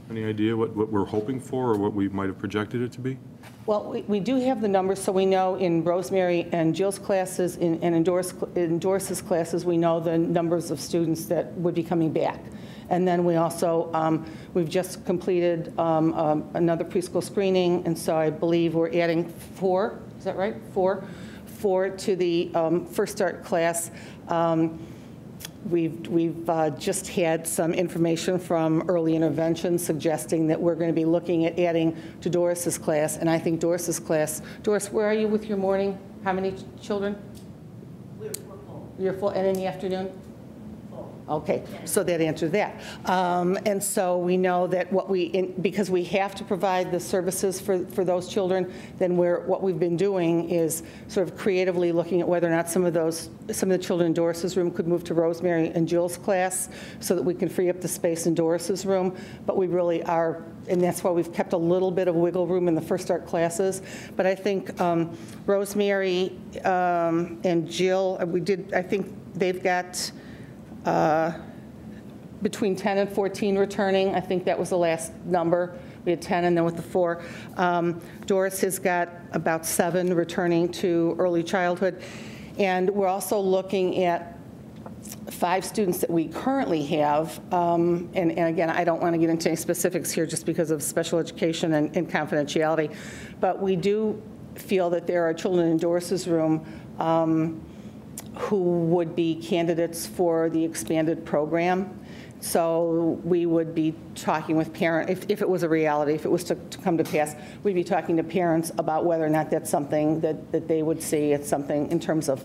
any idea what we're hoping for or what we might have projected it to be? Well, we do have the numbers, so we know in Rosemary and Jill's classes and in Doris's classes, we know the numbers of students that would be coming back. And then we also, we've just completed another preschool screening, and so I believe we're adding 4, is that right? 4 to the First Start class. We've just had some information from early intervention suggesting that we're going to be looking at adding to Doris's class, and I think Doris's class, Doris, where are you with your morning? How many children? We're full. You're full, and in the afternoon? Okay, so that answers that. And so we know that because we have to provide the services for those children, then what we've been doing is sort of creatively looking at whether or not some of the children in Doris's room could move to Rosemary and Jill's class so that we can free up the space in Doris's room. But we really are, and that's why we've kept a little bit of wiggle room in the First Start classes. But I think Rosemary and Jill, I think they've got between 10 and 14 returning. I think that was the last number. We had 10, and then with the 4. Doris has got about 7 returning to early childhood. And we're also looking at 5 students that we currently have. And again, I don't want to get into any specifics here just because of special education and confidentiality. But we do feel that there are children in Doris's room who would be candidates for the expanded program. So we would be talking with parents, if it was a reality, if it was to come to pass, we'd be talking to parents about whether or not that's something that they would see. It's something in terms of,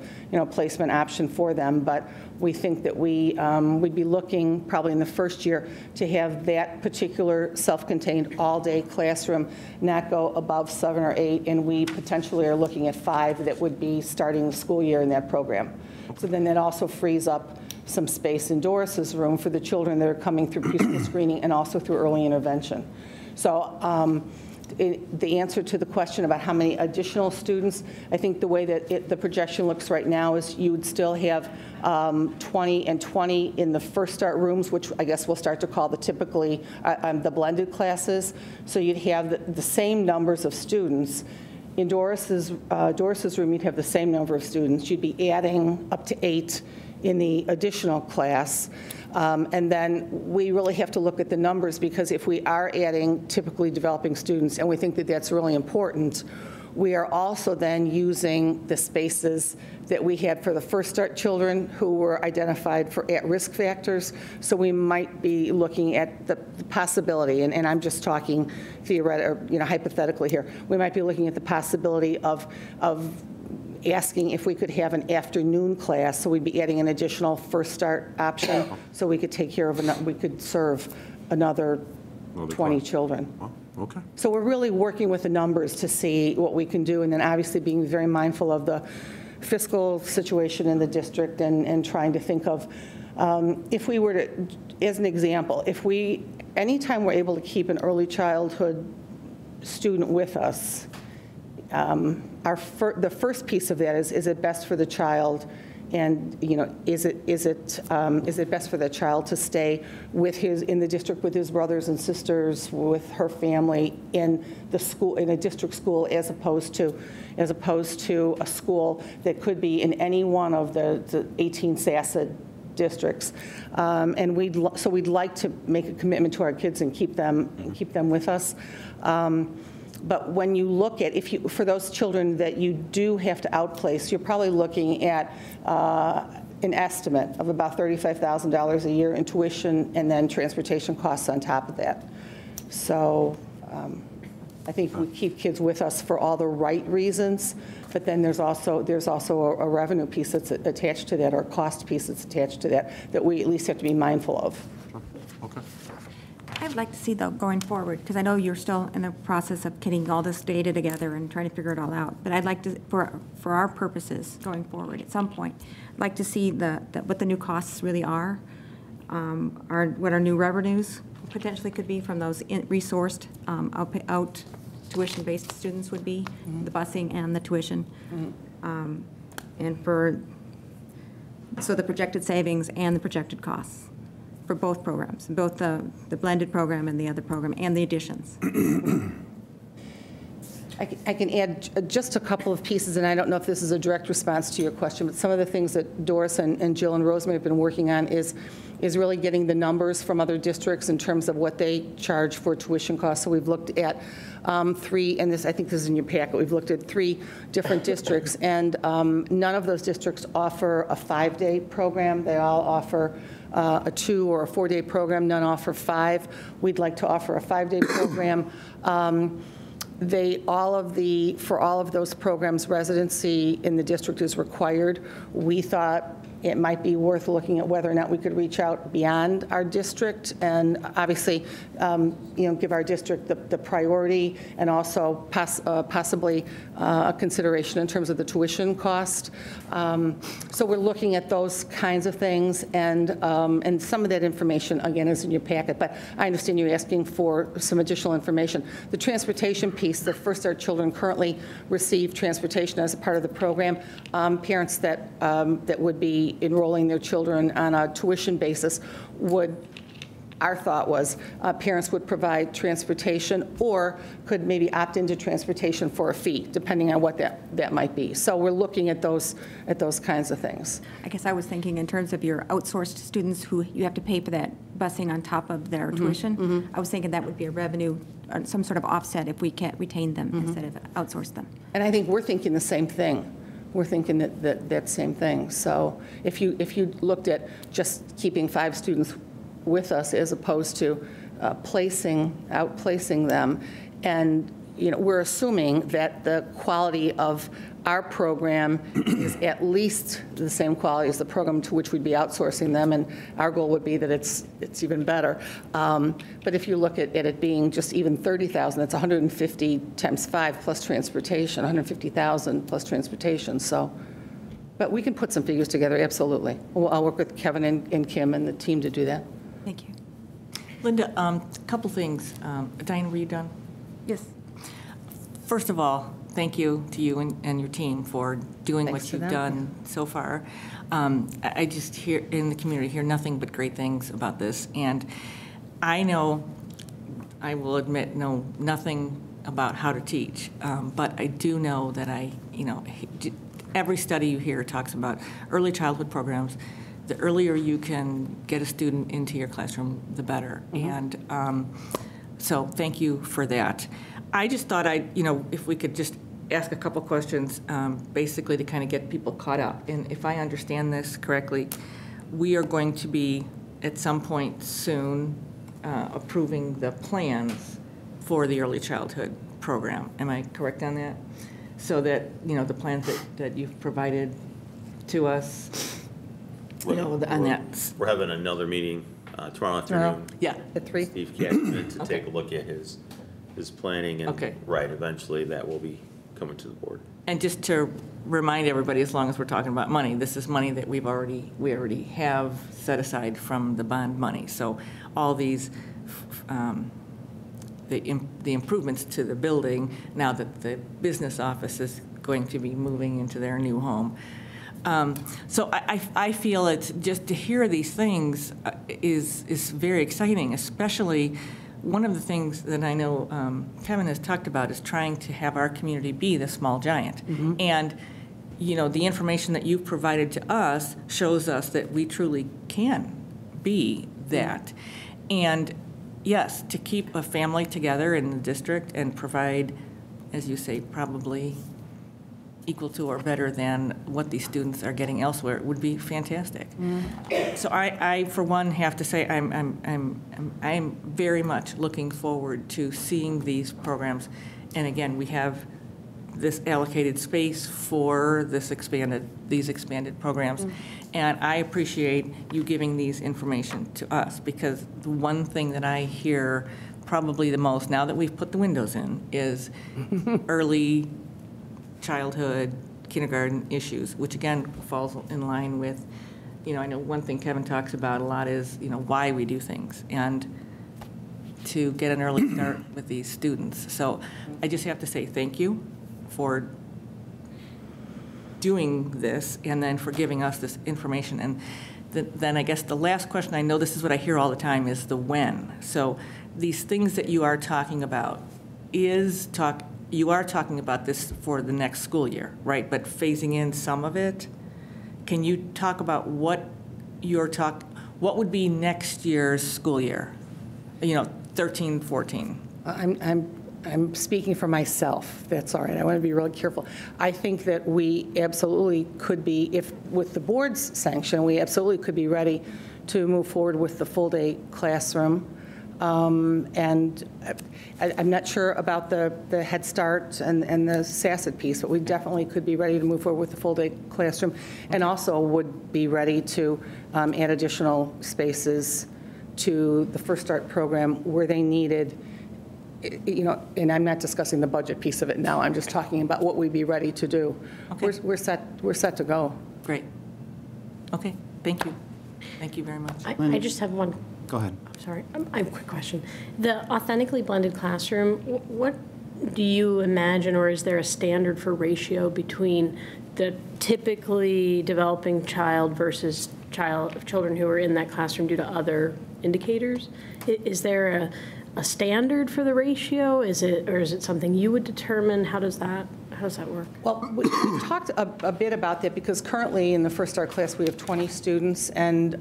placement option for them. But we think that we'd be looking probably in the first year to have that particular self-contained all-day classroom not go above 7 or 8, and we potentially are looking at 5 that would be starting the school year in that program. So then that also frees up some space in Doris's room for the children that are coming through preschool screening and also through early intervention. So the answer to the question about how many additional students, I think the way that the projection looks right now is you would still have 20 and 20 in the First Start rooms, which I guess we'll start to call the blended classes. So you'd have the same numbers of students. In Doris's room, you'd have the same number of students. You'd be adding up to 8 in the additional class. And then we really have to look at the numbers, because if we are adding typically developing students, and we think that that's really important, we are also then using the spaces that we had for the First Start children who were identified for at-risk factors. So we might be looking at the possibility, and I'm just talking theoretically, hypothetically here, we might be looking at the possibility of asking if we could have an afternoon class, so we'd be adding an additional First Start option, so we could take care of, we could serve another 20 children. Oh, okay. So we're really working with the numbers to see what we can do, and then obviously being very mindful of the fiscal situation in the district and trying to think of, if we were to, as an example, anytime we're able to keep an early childhood student with us, the first piece of that is it best for the child, and is it best for the child to stay in the district with his brothers and sisters, with her family in the school, in a district school, as opposed to a school that could be in any one of the 18 SASA districts, and we'd like to make a commitment to our kids and keep them with us. But when you look at, for those children that you do have to outplace, you're probably looking at an estimate of about $35,000 a year in tuition and then transportation costs on top of that. So I think we keep kids with us for all the right reasons, but then there's also a revenue piece that's attached to that, or a cost piece that's attached to that we at least have to be mindful of. Okay. I'd like to see, though, going forward, because I know you're still in the process of getting all this data together and trying to figure it all out, but I'd like to, for our purposes going forward, at some point, I'd like to see what the new costs really are, what our new revenues potentially could be from those resourced out tuition-based students would be, the busing and the tuition. So the projected savings and the projected costs for both programs, both the blended program and the other program, and the additions. I can add just a couple of pieces, and I don't know if this is a direct response to your question, but some of the things that Doris and Jill and Rosemary have been working on is really getting the numbers from other districts in terms of what they charge for tuition costs. So we've looked at 3, and I think this is in your packet, we've looked at 3 different districts, and none of those districts offer a 5-day program. They all offer a 2 or a 4-day program. None offer 5. We'd like to offer a 5-day program. For all of those programs, residency in the district is required. We thought it might be worth looking at whether or not we could reach out beyond our district and obviously, give our district the priority and also possibly a consideration in terms of the tuition cost. So we're looking at those kinds of things, and some of that information, again, is in your packet, but I understand you're asking for some additional information. The transportation piece, the First Start children currently receive transportation as a part of the program. Parents that would be enrolling their children on a tuition basis our thought was parents would provide transportation or could maybe opt into transportation for a fee, depending on what that might be. So we're looking at those kinds of things. I guess I was thinking in terms of your outsourced students who you have to pay for that busing on top of their tuition. I was thinking that would be a revenue, some sort of offset if we can't retain them instead of outsource them. And I think we're thinking the same thing. We're thinking that same thing. So if you looked at just keeping 5 students with us as opposed to outplacing them. And, we're assuming that the quality of our program is at least the same quality as the program to which we'd be outsourcing them, and our goal would be that it's even better. But if you look at it being just even 30,000, that's 150 times 5 plus transportation, 150,000 plus transportation. So, but we can put some figures together, absolutely. I'll work with Kevin and Kim and the team to do that. Thank you. Linda, a couple things. Diane, were you done? Yes. First of all, thank you to you and your team for doing Thanks what to you've them. done so far. I just hear in the community, hear nothing but great things about this. And I know, I will admit, know nothing about how to teach, but I do know that every study you hear talks about early childhood programs. The earlier you can get a student into your classroom, the better. And so thank you for that. I just thought if we could just ask a couple questions, basically to kind of get people caught up. And if I understand this correctly, we are going to be, at some point soon, approving the plans for the early childhood program. Am I correct on that? So that, the plans that you've provided to us, on that. We're having another meeting tomorrow afternoon. Yeah. At 3? Steve Cashman to take a look at his planning, and Okay. right, eventually that will be coming to the board. And just to remind everybody, as long as we're talking about money, this is money that we already have set aside from the bond money. So all these, the improvements to the building, now that the business office is going to be moving into their new home. So I feel it's just to hear these things is very exciting, especially one of the things that I know Kevin has talked about is trying to have our community be the small giant. And, the information that you've provided to us shows us that we truly can be that. And yes, to keep a family together in the district and provide, as you say, probably equal to or better than what these students are getting elsewhere would be fantastic. So I, for one, have to say I'm very much looking forward to seeing these programs. And again, we have this allocated space for these expanded programs. And I appreciate you giving these information to us, because the one thing that I hear probably the most now that we've put the windows in is early childhood, kindergarten issues, which again falls in line with, I know one thing Kevin talks about a lot is, why we do things and to get an early start with these students. So I just have to say thank you for doing this and then for giving us this information. And then I guess the last question, I know this is what I hear all the time, is the when. So these things that you are talking about you are talking about this for the next school year, right? But phasing in some of it. Can you talk about what would be next year's school year? 13, 14. I'm speaking for myself. That's all right. I want to be really careful. I think that we absolutely could be, if with the board's sanction, we absolutely could be ready to move forward with the full-day classroom. And I'm not sure about the Head Start and the SASSET piece, but we definitely could be ready to move forward with the full-day classroom, and also would be ready to add additional spaces to the First Start program where they needed, and I'm not discussing the budget piece of it now. I'm just talking about what we'd be ready to do. Okay. We're set to go. Great. Okay, thank you. Thank you very much. I just have one. Go ahead. I'm sorry. I have a quick question. The authentically blended classroom, what do you imagine, or is there a standard for ratio between the typically developing child versus children who are in that classroom due to other indicators? Is there a standard for the ratio? Or is it something you would determine? How does that work? Well, we've talked a bit about that, because currently in the First Start class we have 20 students, and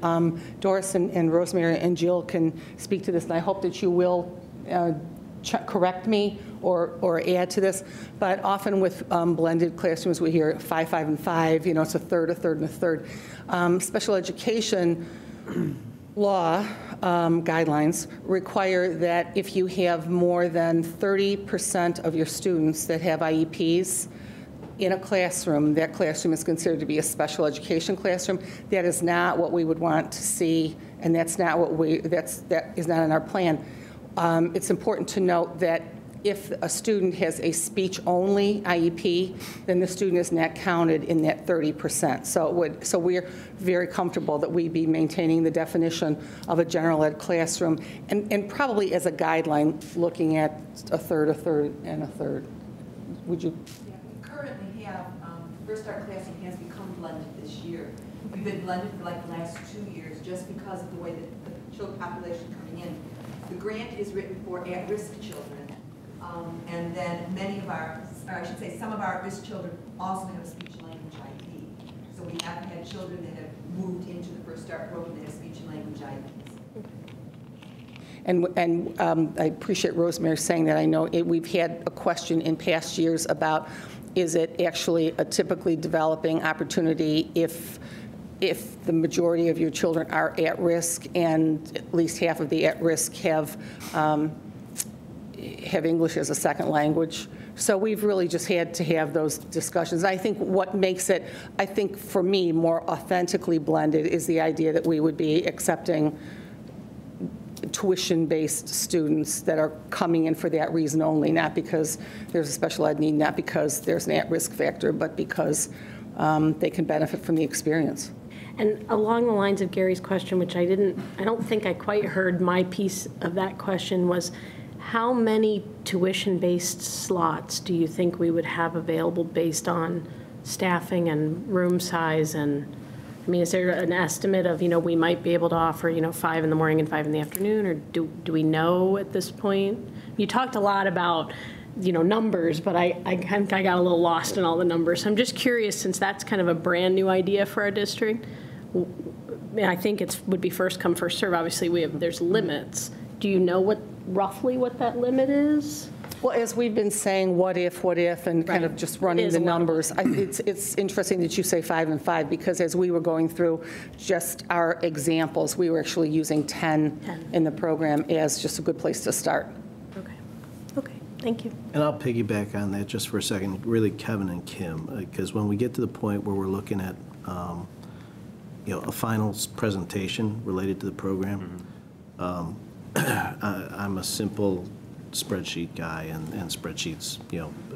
Doris and Rosemary and Jill can speak to this, and I hope that you will correct me or add to this. But often with blended classrooms, we hear 5, 5, and 5. It's a third, and a third. Special education, law guidelines require that if you have more than 30% of your students that have IEPs in a classroom, that classroom is considered to be a special education classroom. That is not what we would want to see, and that's not what that is not in our plan. It's important to note that if a student has a speech-only IEP, then the student is not counted in that 30%. So we're very comfortable that we be maintaining the definition of a general ed classroom, and probably as a guideline, looking at a third, and a third. Would you? Yeah, we currently have, First Start classroom has become blended this year. We've been blended for like the last 2 years just because of the way that the children population coming in. The grant is written for at-risk children. And then many of our, or I should say, some of our at-risk children also have a speech and language IEP. So we have had children that have moved into the First Start program that have speech and language IEPs. And I appreciate Rosemary saying that. I know we've had a question in past years about, is it actually a typically developing opportunity if the majority of your children are at risk and at least half of the at risk have English as a second language. So we've really just had to have those discussions. I think what makes it, I think for me, more authentically blended is the idea that we would be accepting tuition-based students that are coming in for that reason only, not because there's a special ed need, not because there's an at-risk factor, but because they can benefit from the experience. And along the lines of Gary's question, which I don't think I quite heard my piece of that question, was how many tuition-based slots do you think we would have available based on staffing and room size? And I mean, is there an estimate of, we might be able to offer, 5 in the morning and 5 in the afternoon, or do we know at this point? You talked a lot about, numbers, but I got a little lost in all the numbers. So I'm just curious, since that's kind of a brand new idea for our district, I think it would be first come, first serve. Obviously, there's limits. Do you know roughly what that limit is? Well, as we've been saying, what if, and kind of just running the numbers, it's interesting that you say 5 and 5, because as we were going through just our examples, we were actually using 10 in the program as just a good place to start. Okay, thank you. And I'll piggyback on that just for a second, really Kevin and Kim, because when we get to the point where we're looking at a final presentation related to the program, I'm a simple spreadsheet guy, and spreadsheets,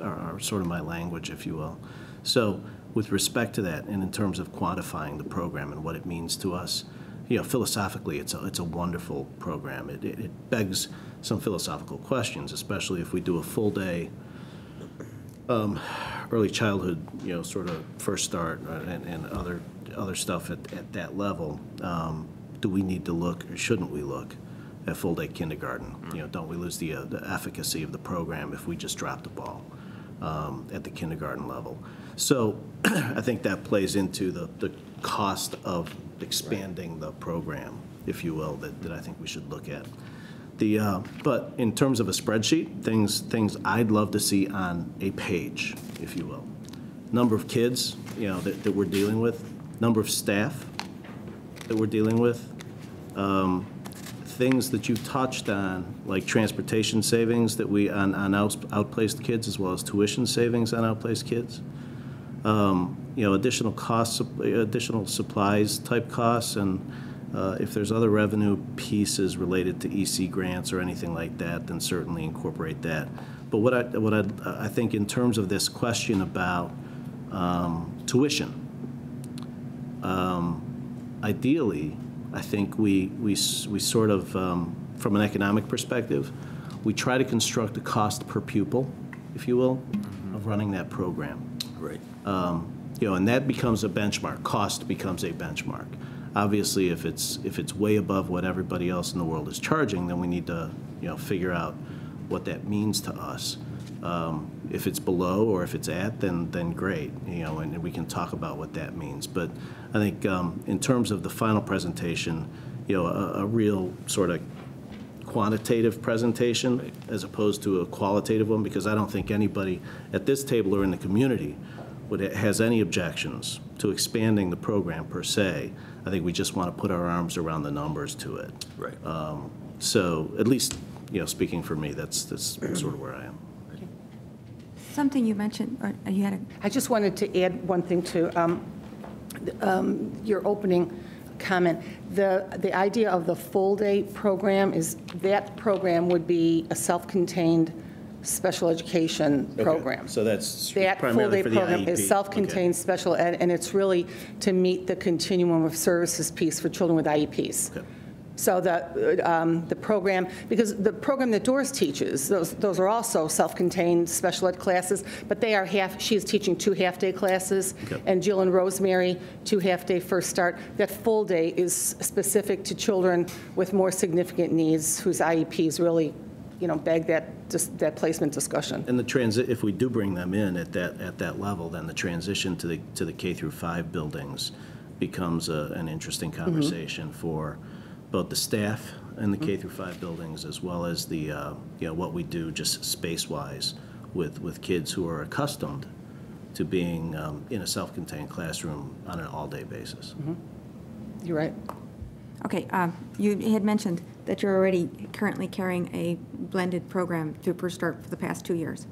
are sort of my language, if you will. So with respect to that, and in terms of quantifying the program and what it means to us, philosophically, it's a wonderful program. It begs some philosophical questions, especially if we do a full day early childhood, sort of First Start and other stuff at that level. Do we need to look, or shouldn't we look at full-day kindergarten? Don't we lose the efficacy of the program if we just drop the ball at the kindergarten level? So I think that plays into the cost of expanding the program, if you will, that I think we should look at. But in terms of a spreadsheet, things I'd love to see on a page, if you will. Number of kids, that we're dealing with, number of staff that we're dealing with, things that you touched on, like transportation savings that we on outplaced kids, as well as tuition savings on outplaced kids. Additional costs, additional supplies type costs, and if there's other revenue pieces related to EC grants or anything like that, then certainly incorporate that. But what I think in terms of this question about tuition, ideally, I think we sort of, from an economic perspective, we try to construct a cost per pupil, if you will, of running that program. Right. And that becomes a benchmark. Cost becomes a benchmark. Obviously, if it's way above what everybody else in the world is charging, then we need to, figure out what that means to us. If it's below or if it's at, then great, and we can talk about what that means. But I think in terms of the final presentation, a real sort of quantitative presentation as opposed to a qualitative one, because I don't think anybody at this table or in the community has any objections to expanding the program per se. I think we just want to put our arms around the numbers to it. Right. So at least, speaking for me, that's sort of where I am. Something you mentioned, or you had a... I just wanted to add one thing to your opening comment. The idea of the full-day program is that program would be a self-contained special education program. Okay. So that's That primarily full-day for the program IEP. is self-contained special ed, and it's really to meet the continuum of services piece for children with IEPs. Okay. So the program, because the program that Doris teaches, those are also self-contained special ed classes, but they are she's teaching 2 half-day classes, Okay. and Jill and Rosemary, 2 half-day First Start. That full day is specific to children with more significant needs whose IEPs really, beg that placement discussion. And if we do bring them in at that level, then the transition to the K through 5 buildings becomes an interesting conversation for both the staff in the K through 5 buildings, as well as the what we do just space-wise with kids who are accustomed to being in a self-contained classroom on an all-day basis. You're right. Okay, you had mentioned that you're already currently carrying a blended program through First Start for the past 2 years,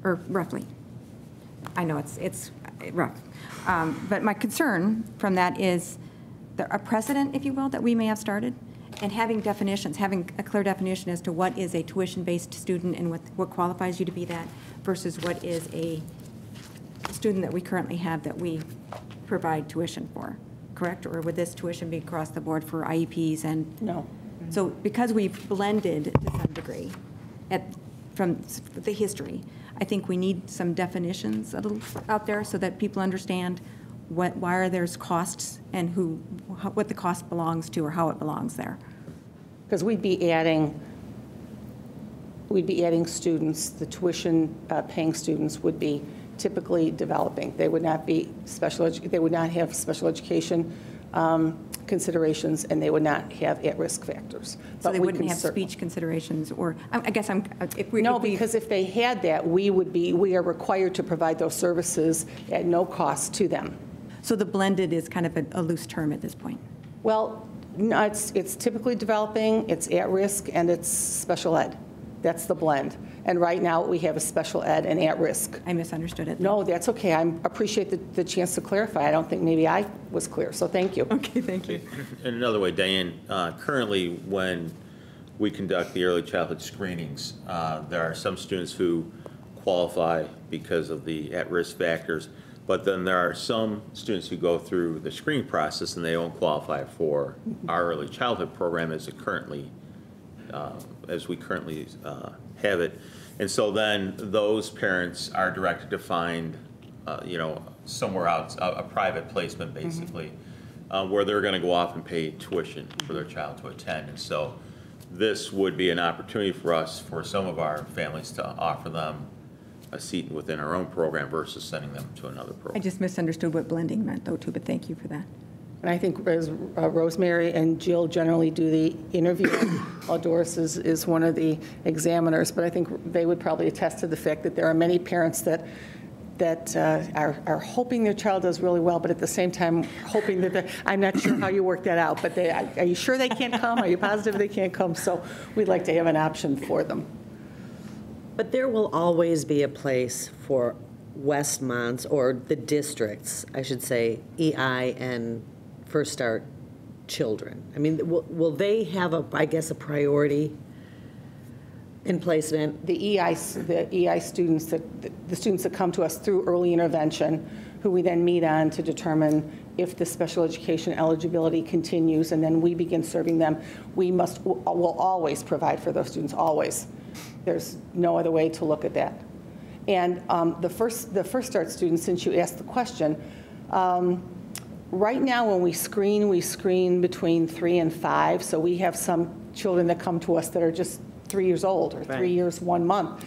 or roughly. I know it's rough. But my concern from that is a precedent, if you will, that we may have started, and having definitions, having a clear definition as to what is a tuition-based student and what qualifies you to be that versus what is a student that we currently have that we provide tuition for, correct? Or would this tuition be across the board for IEPs and? No. So because we've blended to some degree from the history, I think we need some definitions out there so that people understand why there's costs and what the cost belongs to or how it belongs there. Because we'd be adding students, the tuition paying students would be typically developing. They would not be they would not have special education considerations, and they would not have at-risk factors. So they wouldn't have speech considerations, or I guess because if they had that, we are required to provide those services at no cost to them. So the blended is kind of a loose term at this point? Well, no, it's typically developing, it's at-risk, and it's special ed. That's the blend. And right now, we have a special ed and at-risk. I misunderstood it. No, that's okay. I appreciate the chance to clarify. I don't think maybe I was clear, so thank you. Okay, thank you. In another way, Diane, currently when we conduct the early childhood screenings, there are some students who qualify because of the at-risk factors, but then there are some students who go through the screening process and they don't qualify for our early childhood program as we currently have it. And so then those parents are directed to find, somewhere else, a private placement basically, where they're going to go off and pay tuition for their child to attend. And so this would be an opportunity for us, for some of our families, to offer them a seat within our own program versus sending them to another program. I just misunderstood what blending meant, though, too, but thank you for that. And I think as Rosemary and Jill generally do the interview, while Doris is one of the examiners, but I think they would probably attest to the fact that there are many parents that are hoping their child does really well, but at the same time hoping that I'm not sure how you work that out, but are you sure they can't come? Are you positive they can't come? So we'd like to have an option for them. But there will always be a place for Westmont's, or the districts, I should say, EI and First Start children. I mean, will they have a priority in placement? The EI students, the students that come to us through early intervention, who we then meet on to determine if the special education eligibility continues, and then we begin serving them. Will always provide for those students, always. There's no other way to look at that. And the First Start students, since you asked the question, right now when we screen between 3 and 5, so we have some children that come to us that are just 3 years old, or 3 years, 1 month.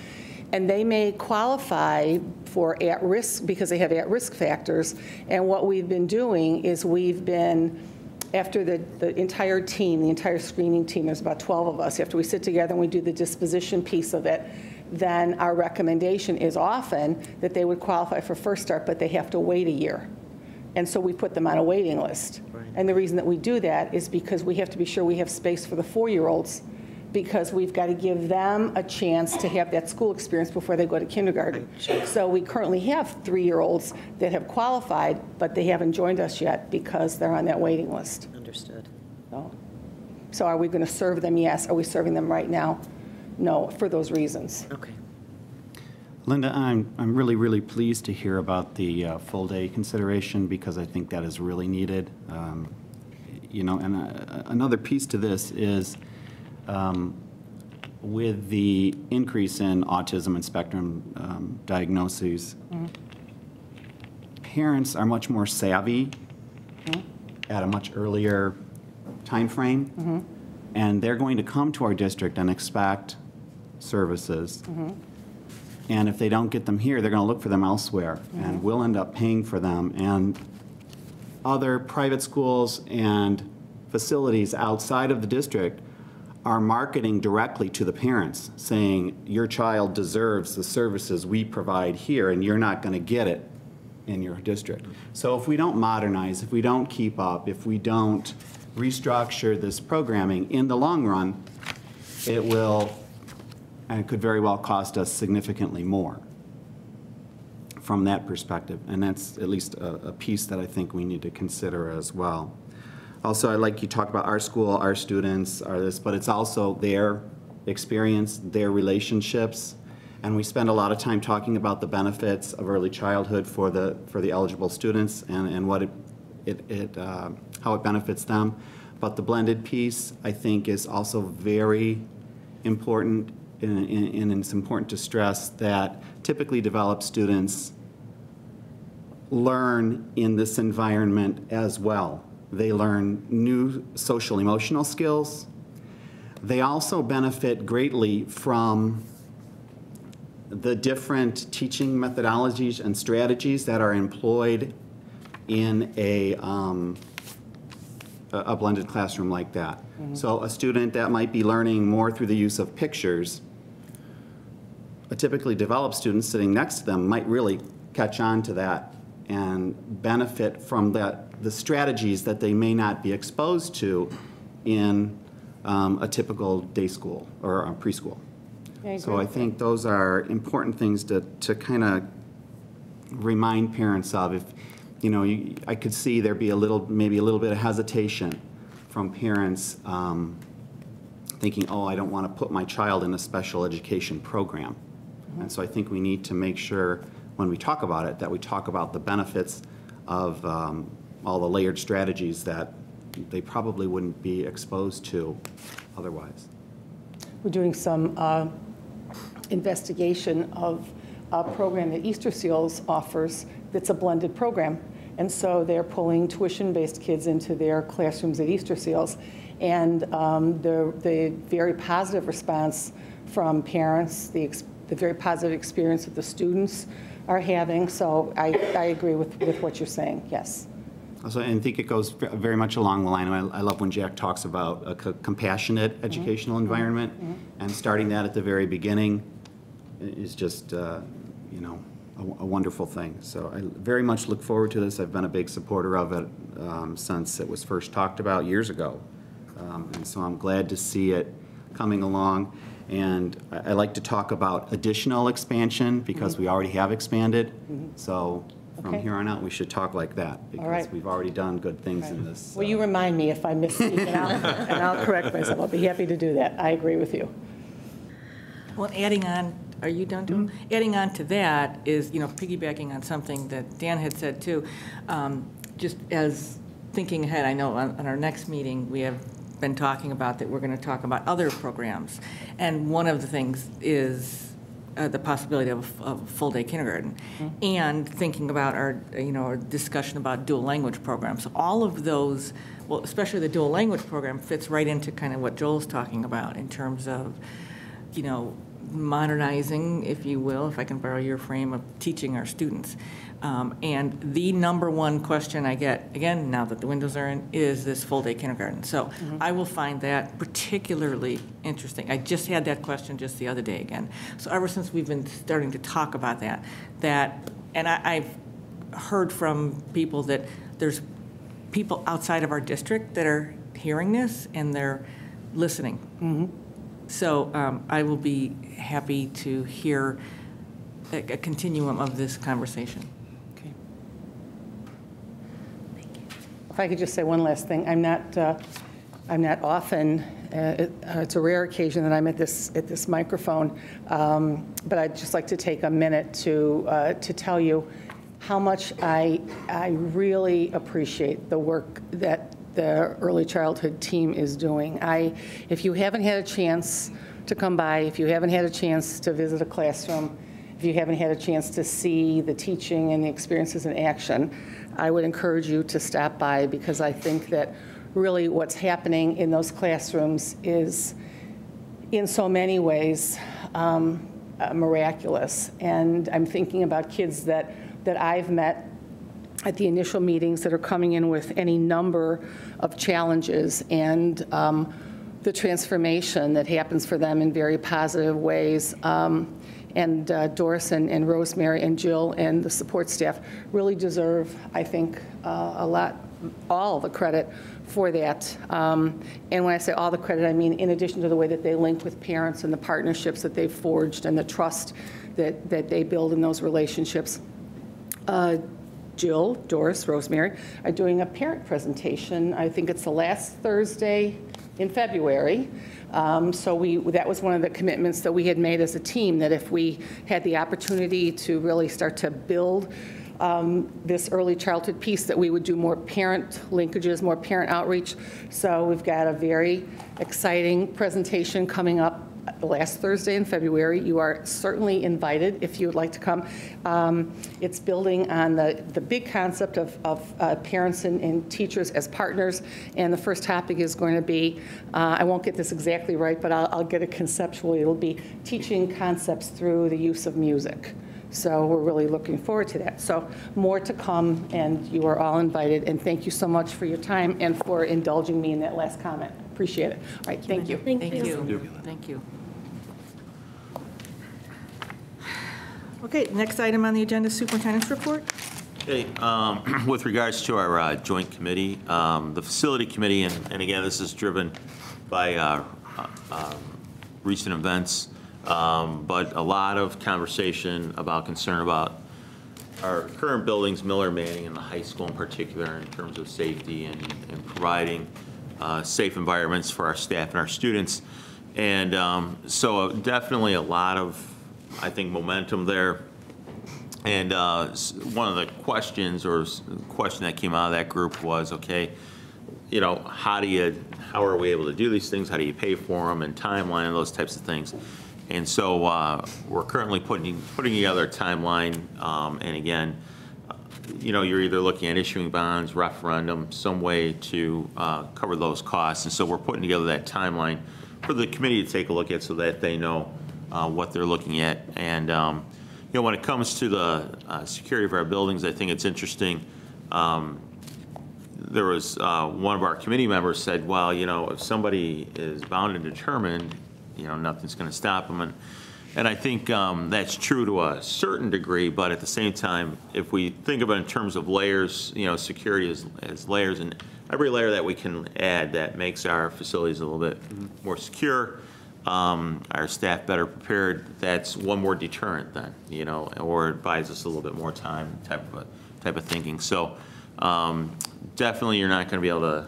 And they may qualify for at-risk because they have at-risk factors. And what we've been doing is after the entire team, the entire screening team, there's about 12 of us, after we sit together and we do the disposition piece of it, then our recommendation is often that they would qualify for First Start, but they have to wait a year And so we put them on a waiting list. And the reason that we do that is because we have to be sure we have space for the 4-year-olds, because we've got to give them a chance to have that school experience before they go to kindergarten. So we currently have 3-year-olds that have qualified, but they haven't joined us yet because they're on that waiting list. Understood. So are we going to serve them? Yes. Are we serving them right now? No, for those reasons. Okay. Linda, I'm really, really pleased to hear about the full-day consideration, because I think that is really needed. You know, and another piece to this is with the increase in autism and spectrum diagnoses, parents are much more savvy at a much earlier time frame, and they're going to come to our district and expect services. And if they don't get them here, they're going to look for them elsewhere, and we'll end up paying for them. And other private schools and facilities outside of the district are marketing directly to the parents, saying, your child deserves the services we provide here, and you're not going to get it in your district. So if we don't modernize, if we don't keep up, if we don't restructure this programming, in the long run, it will, and it could very well cost us significantly more from that perspective. And that's at least a piece that I think we need to consider as well. Also, I like you talk about our school, our students, our this, but it's also their experience, their relationships. And we spend a lot of time talking about the benefits of early childhood for the eligible students and what how it benefits them. But the blended piece, I think, is also very important. And it's important to stress that typically developed students learn in this environment as well. They learn new social emotional skills. They also benefit greatly from the different teaching methodologies and strategies that are employed in a blended classroom like that. So a student that might be learning more through the use of pictures, a typically developed student sitting next to them might really catch on to that and benefit from the strategies that they may not be exposed to in a typical day school or a preschool. So I think those are important things to kind of remind parents of. If, you know, I could see there be maybe a little bit of hesitation from parents thinking, oh, I don't want to put my child in a special education program. And so I think we need to make sure when we talk about it that we talk about the benefits of all the layered strategies that they probably wouldn't be exposed to otherwise. We're doing some investigation of a program that Easter Seals offers that's a blended program. And so they're pulling tuition-based kids into their classrooms at Easter Seals. And the very positive response from parents, the very positive experience that the students are having. So I agree with what you're saying, yes. Also, and I think it goes very much along the line. I love when Jack talks about a compassionate educational environment, and starting that at the very beginning is just, you know, a wonderful thing. So I very much look forward to this. I've been a big supporter of it since it was first talked about years ago. And so I'm glad to see it coming along. And I like to talk about additional expansion because we already have expanded. So from here on out, we should talk like that because we've already done good things in this. Well, you remind me if I misspeak, and I'll correct myself. I'll be happy to do that. I agree with you. Well, adding on, are you done too? Adding on to that is, you know, piggybacking on something that Dan had said too, just as thinking ahead, I know on our next meeting, we have been talking about that we're going to talk about other programs. And one of the things is the possibility of a full-day kindergarten, and thinking about our discussion about dual language programs. So all of those, well, especially the dual language program, fits right into kind of what Joel's talking about in terms of, you know, modernizing, if you will, if I can borrow your frame, of teaching our students. And the number one question I get, again, now that the windows are in, is this full-day kindergarten. So I will find that particularly interesting. I just had that question just the other day again. So ever since we've been starting to talk about that, and I've heard from people that there's people outside of our district that are hearing this and they're listening. So I will be happy to hear a continuum of this conversation. Okay. If I could just say one last thing, I'm not often. It's a rare occasion that I'm at this microphone, but I'd just like to take a minute to tell you how much I really appreciate the work that the early childhood team is doing. If you haven't had a chance to come by, if you haven't had a chance to visit a classroom, if you haven't had a chance to see the teaching and the experiences in action, I would encourage you to stop by, because I think that really what's happening in those classrooms is, in so many ways, miraculous. And I'm thinking about kids that I've met at the initial meetings that are coming in with any number of challenges, and the transformation that happens for them in very positive ways. And Doris and Rosemary and Jill and the support staff really deserve, I think, all the credit for that. And when I say all the credit, I mean in addition to the way that they link with parents and the partnerships that they've forged and the trust that they build in those relationships. Jill, Doris, Rosemary are doing a parent presentation. I think it's the last Thursday in February. So that was one of the commitments that we had made as a team, that if we had the opportunity to really start to build this early childhood piece, that we would do more parent linkages, more parent outreach. So we've got a very exciting presentation coming up last Thursday in February. You are certainly invited if you would like to come. It's building on the big concept of parents and teachers as partners. And the first topic is going to be, I won't get this exactly right, but I'll get it conceptually. It'll be teaching concepts through the use of music. So we're really looking forward to that. So more to come, and you are all invited. And thank you so much for your time and for indulging me in that last comment. Appreciate it. All right, thank you. Thank you. Thank you. Okay, next item on the agenda, superintendent's report. Okay, with regards to our joint committee, the facility committee, and again, this is driven by recent events, but a lot of conversation about concern about our current buildings, Miller, Manning, and the high school in particular, in terms of safety and providing safe environments for our staff and our students. And so definitely a lot of, I think, momentum there. And one of the questions that came out of that group was, okay, you know, how are we able to do these things? How do you pay for them, and timeline and those types of things? And so we're currently putting together a timeline. And again, you know, you're either looking at issuing bonds, referendum, some way to cover those costs. And so we're putting together that timeline for the committee to take a look at, so that they know what they're looking at. And you know, when it comes to the security of our buildings, I think it's interesting. There was one of our committee members said, well, you know, if somebody is bound and determined, you know, nothing's going to stop them. And I think that's true to a certain degree, but at the same time, if we think of it in terms of layers, you know, security as layers, and every layer that we can add that makes our facilities a little bit more secure, our staff better prepared, that's one more deterrent then, you know, or it buys us a little bit more time, type of thinking. So definitely you're not going to be able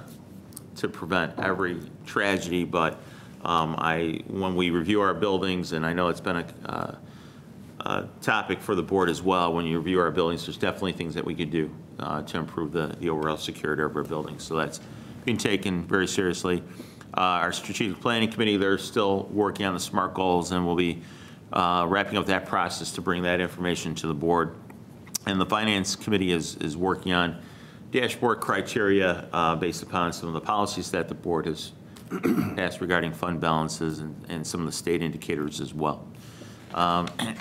to prevent every tragedy, but when we review our buildings, and I know it's been a topic for the board as well, when you review our buildings, there's definitely things that we could do to improve the overall security of our buildings. So that's being taken very seriously. Our strategic planning committee, they're still working on the SMART goals, and we'll be wrapping up that process to bring that information to the board. And the finance committee is working on dashboard criteria based upon some of the policies that the board has passed regarding fund balances and some of the state indicators as well.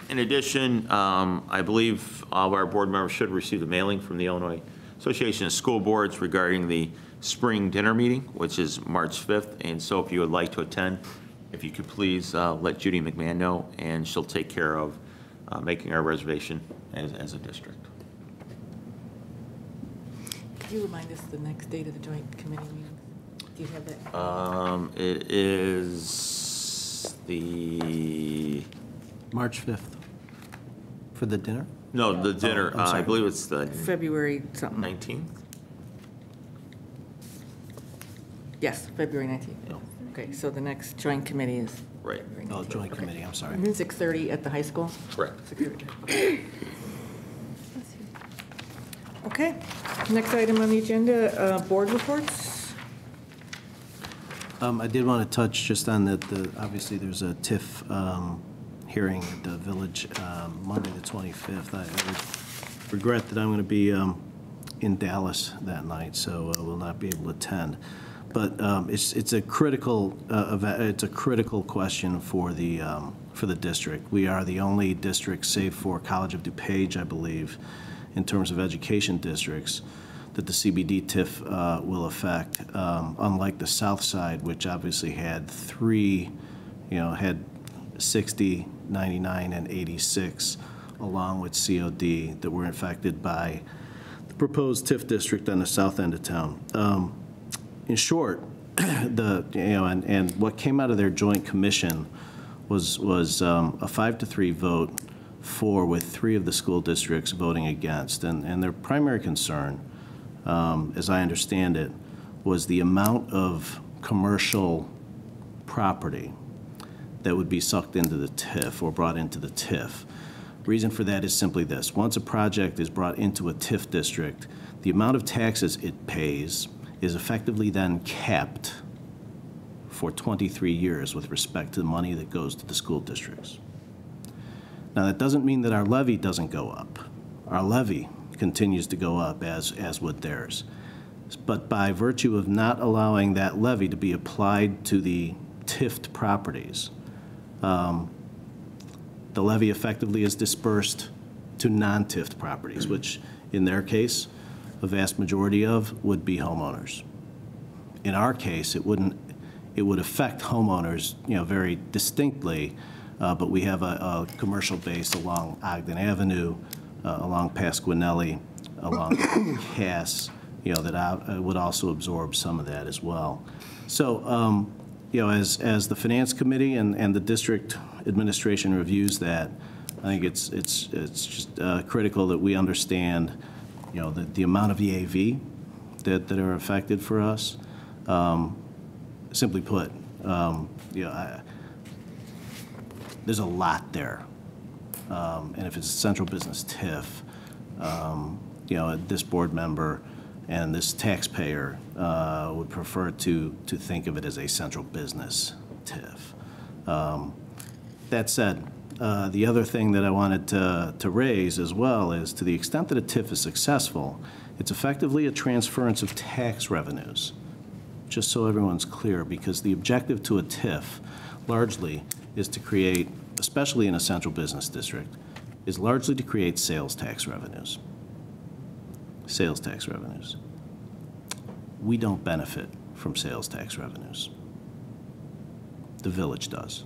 In addition, I believe all of our board members should receive a mailing from the Illinois Association of School Boards regarding the spring dinner meeting, which is March 5th. And so if you would like to attend, if you could please let Judy McMahon know, and she'll take care of making our reservation as a district. Could you remind us the next date of the joint committee meeting? Do you have that? It is the... March 5th. For the dinner? No, the dinner, I'm sorry. I believe it's the February something. 19th. Yes, February 19th. Okay, so the next joint committee is Right. Oh, joint committee, I'm sorry. 6:30 at the high school? Correct. 6:30. Okay, next item on the agenda, board reports. I did want to touch just on that, obviously, there's a TIF hearing at the Village Monday, the 25th. I regret that I'm going to be in Dallas that night, so will not be able to attend. But it's a critical event. It's a critical question for the district. We are the only district, save for College of DuPage, I believe, in terms of education districts, that the CBD TIF will affect. Unlike the South Side, which obviously had had 60, 99, and 86, along with COD, that were affected by the proposed TIF district on the south end of town. In short, and what came out of their joint commission was a 5-3 vote for, with 3 of the school districts voting against. And their primary concern, as I understand it, was the amount of commercial property that would be sucked into the TIF or brought into the TIF. Reason for that is simply this. Once a project is brought into a TIF district, the amount of taxes it pays is effectively then capped for 23 years with respect to the money that goes to the school districts. Now, that doesn't mean that our levy doesn't go up. Our levy continues to go up, as would theirs. But by virtue of not allowing that levy to be applied to the TIFed properties, the levy effectively is dispersed to non-TIFed properties, which in their case, a vast majority of would be homeowners. In our case, it would affect homeowners, very distinctly, but we have a commercial base along Ogden Avenue, along Pasquinelli, along Cass, that would also absorb some of that as well. So, as the Finance Committee and the district administration reviews that, I think it's just critical that we understand, the amount of EAV that are affected for us. Simply put, there's a lot there. And if it's a central business TIF, this board member and this taxpayer would prefer to think of it as a central business TIF. That said, the other thing that I wanted to raise as well is, to the extent that a TIF is successful, it's effectively a transference of tax revenues, just so everyone's clear, because the objective to a TIF largely is to create, especially in a central business district, is largely to create sales tax revenues. Sales tax revenues. We don't benefit from sales tax revenues. The village does.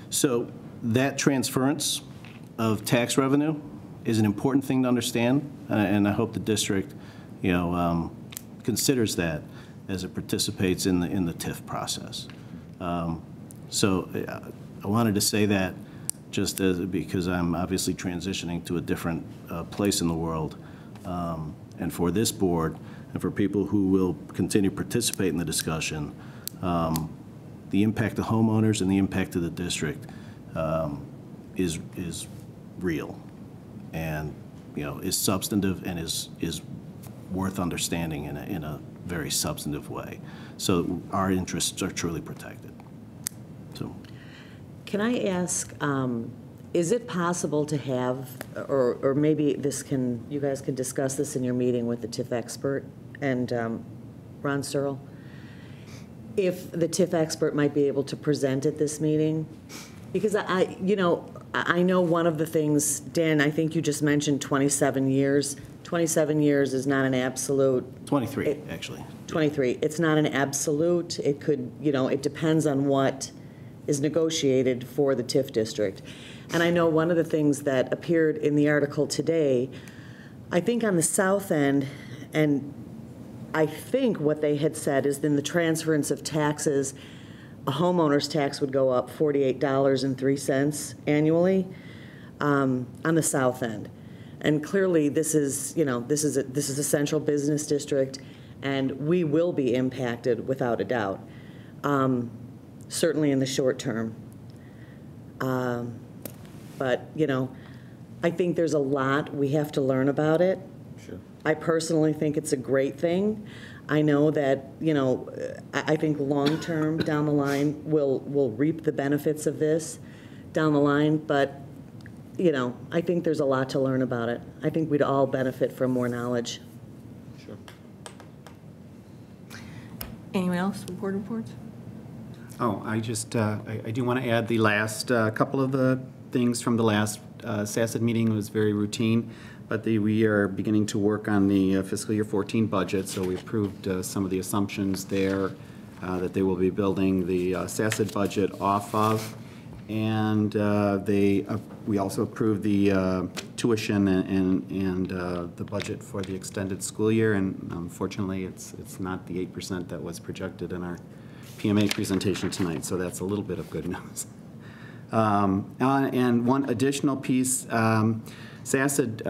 So that transference of tax revenue is an important thing to understand, and I hope the district, considers that as it participates in the TIF process. So I wanted to say that just because I'm obviously transitioning to a different place in the world, and for this board and for people who will continue to participate in the discussion, the impact to homeowners and the impact to the district is real, and is substantive, and is worth understanding in a very substantive way. So our interests are truly protected. So, can I ask, is it possible to have, or maybe you guys can discuss this in your meeting with the TIF expert and Ron Searle, if the TIF expert might be able to present at this meeting? Because I know one of the things, Dan, I think you just mentioned 27 years. 27 years is not an absolute. 23, actually. 23. It's not an absolute. It could, it depends on what is negotiated for the TIF district. And I know one of the things that appeared in the article today I think on the south end, and I think what they had said is then the transference of taxes, a homeowner's tax would go up $48.03 annually on the south end. And clearly, this is, you know, this is a central business district, and we will be impacted without a doubt, certainly in the short term. But, you know, I think there's a lot we have to learn about it. Sure. I personally think it's a great thing. I know that, you know, I think long-term down the line, we'll reap the benefits of this down the line, but, you know, I think there's a lot to learn about it. I think we'd all benefit from more knowledge. Sure. Anyone else with board reports? Oh, I just, I do want to add the last couple of the things from the last SACID meeting was very routine, but we are beginning to work on the fiscal year 14 budget, so we approved some of the assumptions there that they will be building the SACID budget off of. And we also approved the tuition and the budget for the extended school year, and unfortunately, it's not the 8% that was projected in our PMA presentation tonight, so that's a little bit of good news. And one additional piece, SACID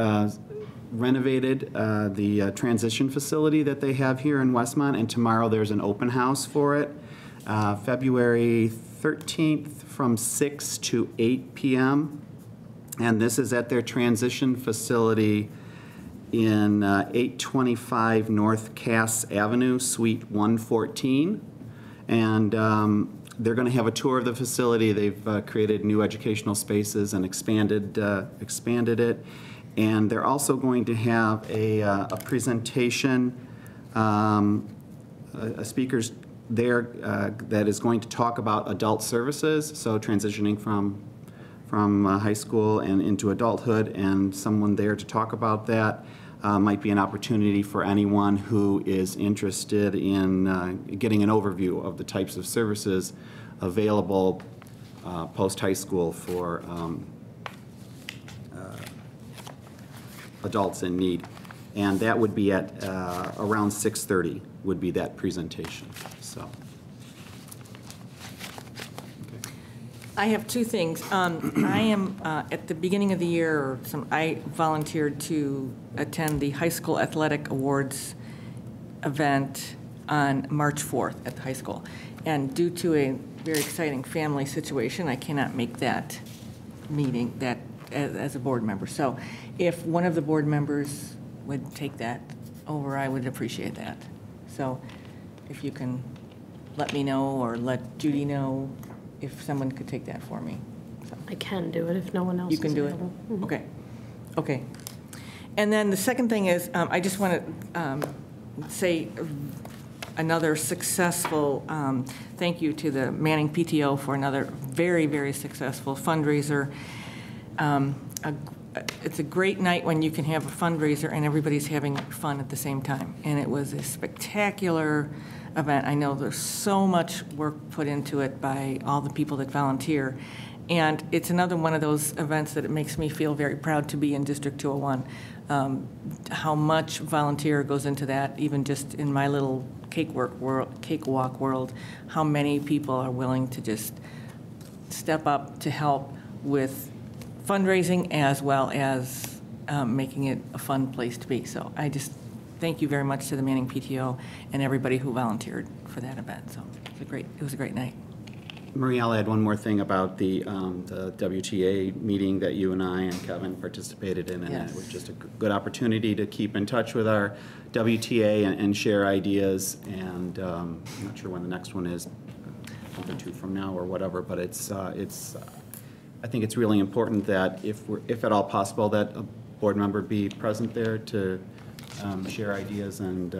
renovated the transition facility that they have here in Westmont, and tomorrow there's an open house for it, February 13th from 6 to 8 p.m. And this is at their transition facility in 825 North Cass Avenue, Suite 114. And they're going to have a tour of the facility. They've created new educational spaces and expanded it. And they're also going to have a presentation, a speaker's there that is going to talk about adult services, so transitioning from high school and into adulthood, and someone there to talk about that might be an opportunity for anyone who is interested in getting an overview of the types of services available post-high school for adults in need. And that would be at around 6:30 would be that presentation. So, okay. I have two things. I am, at the beginning of the year, I volunteered to attend the High School Athletic Awards event on March 4th at the high school. And due to a very exciting family situation, I cannot make that meeting as a board member. So if one of the board members would take that over, I would appreciate that. So if you can let me know or let Judy know if someone could take that for me. So. I can do it if no one else You can is do it? available. Okay. Okay. And then the second thing is, I just want to say another successful thank you to the Manning PTO for another very, very successful fundraiser. It's a great night when you can have a fundraiser and everybody's having fun at the same time. And it was a spectacular event. I know there's so much work put into it by all the people that volunteer. And it's another one of those events that it makes me feel very proud to be in District 201. How much volunteer goes into that, even just in my little cakewalk world, how many people are willing to just step up to help with fundraising as well as making it a fun place to be. So I just thank you very much to the Manning PTO and everybody who volunteered for that event. So it was a great night. Marie, I'll add one more thing about the WTA meeting that you and I and Kevin participated in, and Yes. it was just a good opportunity to keep in touch with our WTA and share ideas. And I'm not sure when the next one is, a month or two from now or whatever, but I think it's really important that if at all possible, that a board member be present there to share ideas and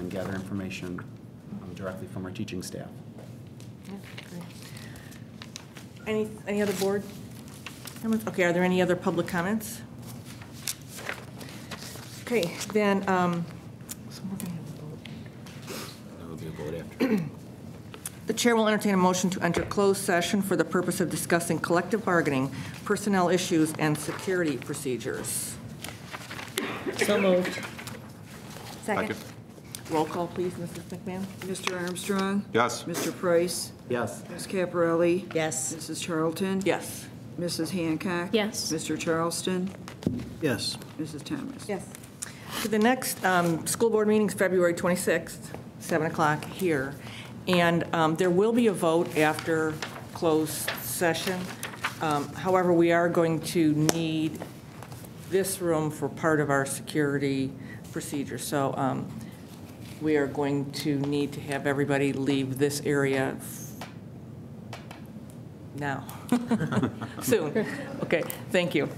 gather information directly from our teaching staff. Any other board comments? Okay, are there any other public comments? Okay, then, so we're gonna That will be a vote after. The chair will entertain a motion to enter closed session for the purpose of discussing collective bargaining, personnel issues, and security procedures. So moved. Second. Roll call, please, Mrs. McMahon. Mr. Armstrong? Yes. Mr. Price? Yes. Ms. Caparelli? Yes. Mrs. Charlton? Yes. Mrs. Hancock? Yes. Mr. Charleston? Yes. Mrs. Thomas? Yes. So the next school board meeting is February 26th, 7 o'clock here. And there will be a vote after closed session. However, we are going to need this room for part of our security procedure. So we are going to need to have everybody leave this area now, soon. Okay, thank you.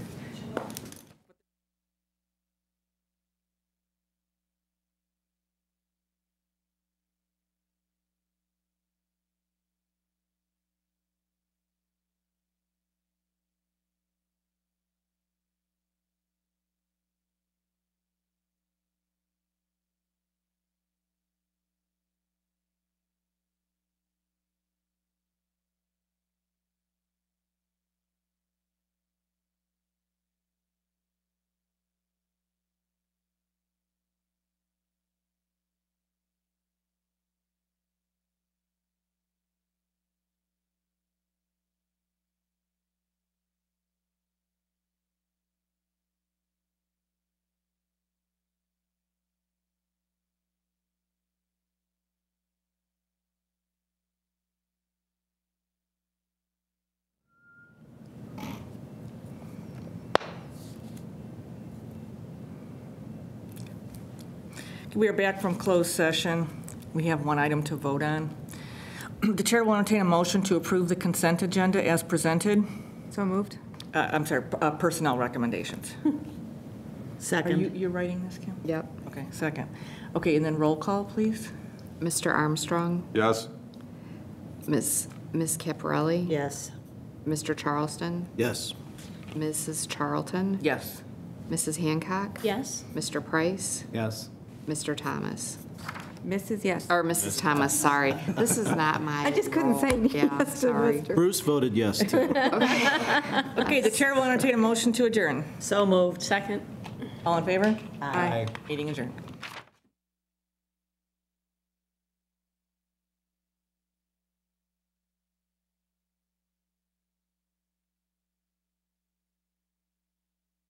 We are back from closed session. We have one item to vote on. The chair will entertain a motion to approve the consent agenda as presented. So moved. I'm sorry, personnel recommendations. Second. You're writing this, Kim? Yep. Okay, second. Okay, and then roll call, please. Mr. Armstrong? Yes. Ms. Caparelli? Yes. Mr. Charleston? Yes. Mrs. Charlton? Yes. Mrs. Hancock? Yes. Mr. Price? Yes. Mr. Thomas? Mrs. Yes. Or Mrs. Thomas, sorry. This is not my I just couldn't say role. Yeah, yes to sorry. Mr. Bruce voted yes, too. Okay, the chair will entertain a motion to adjourn. So moved. Second. All in favor? Aye. Meeting adjourned.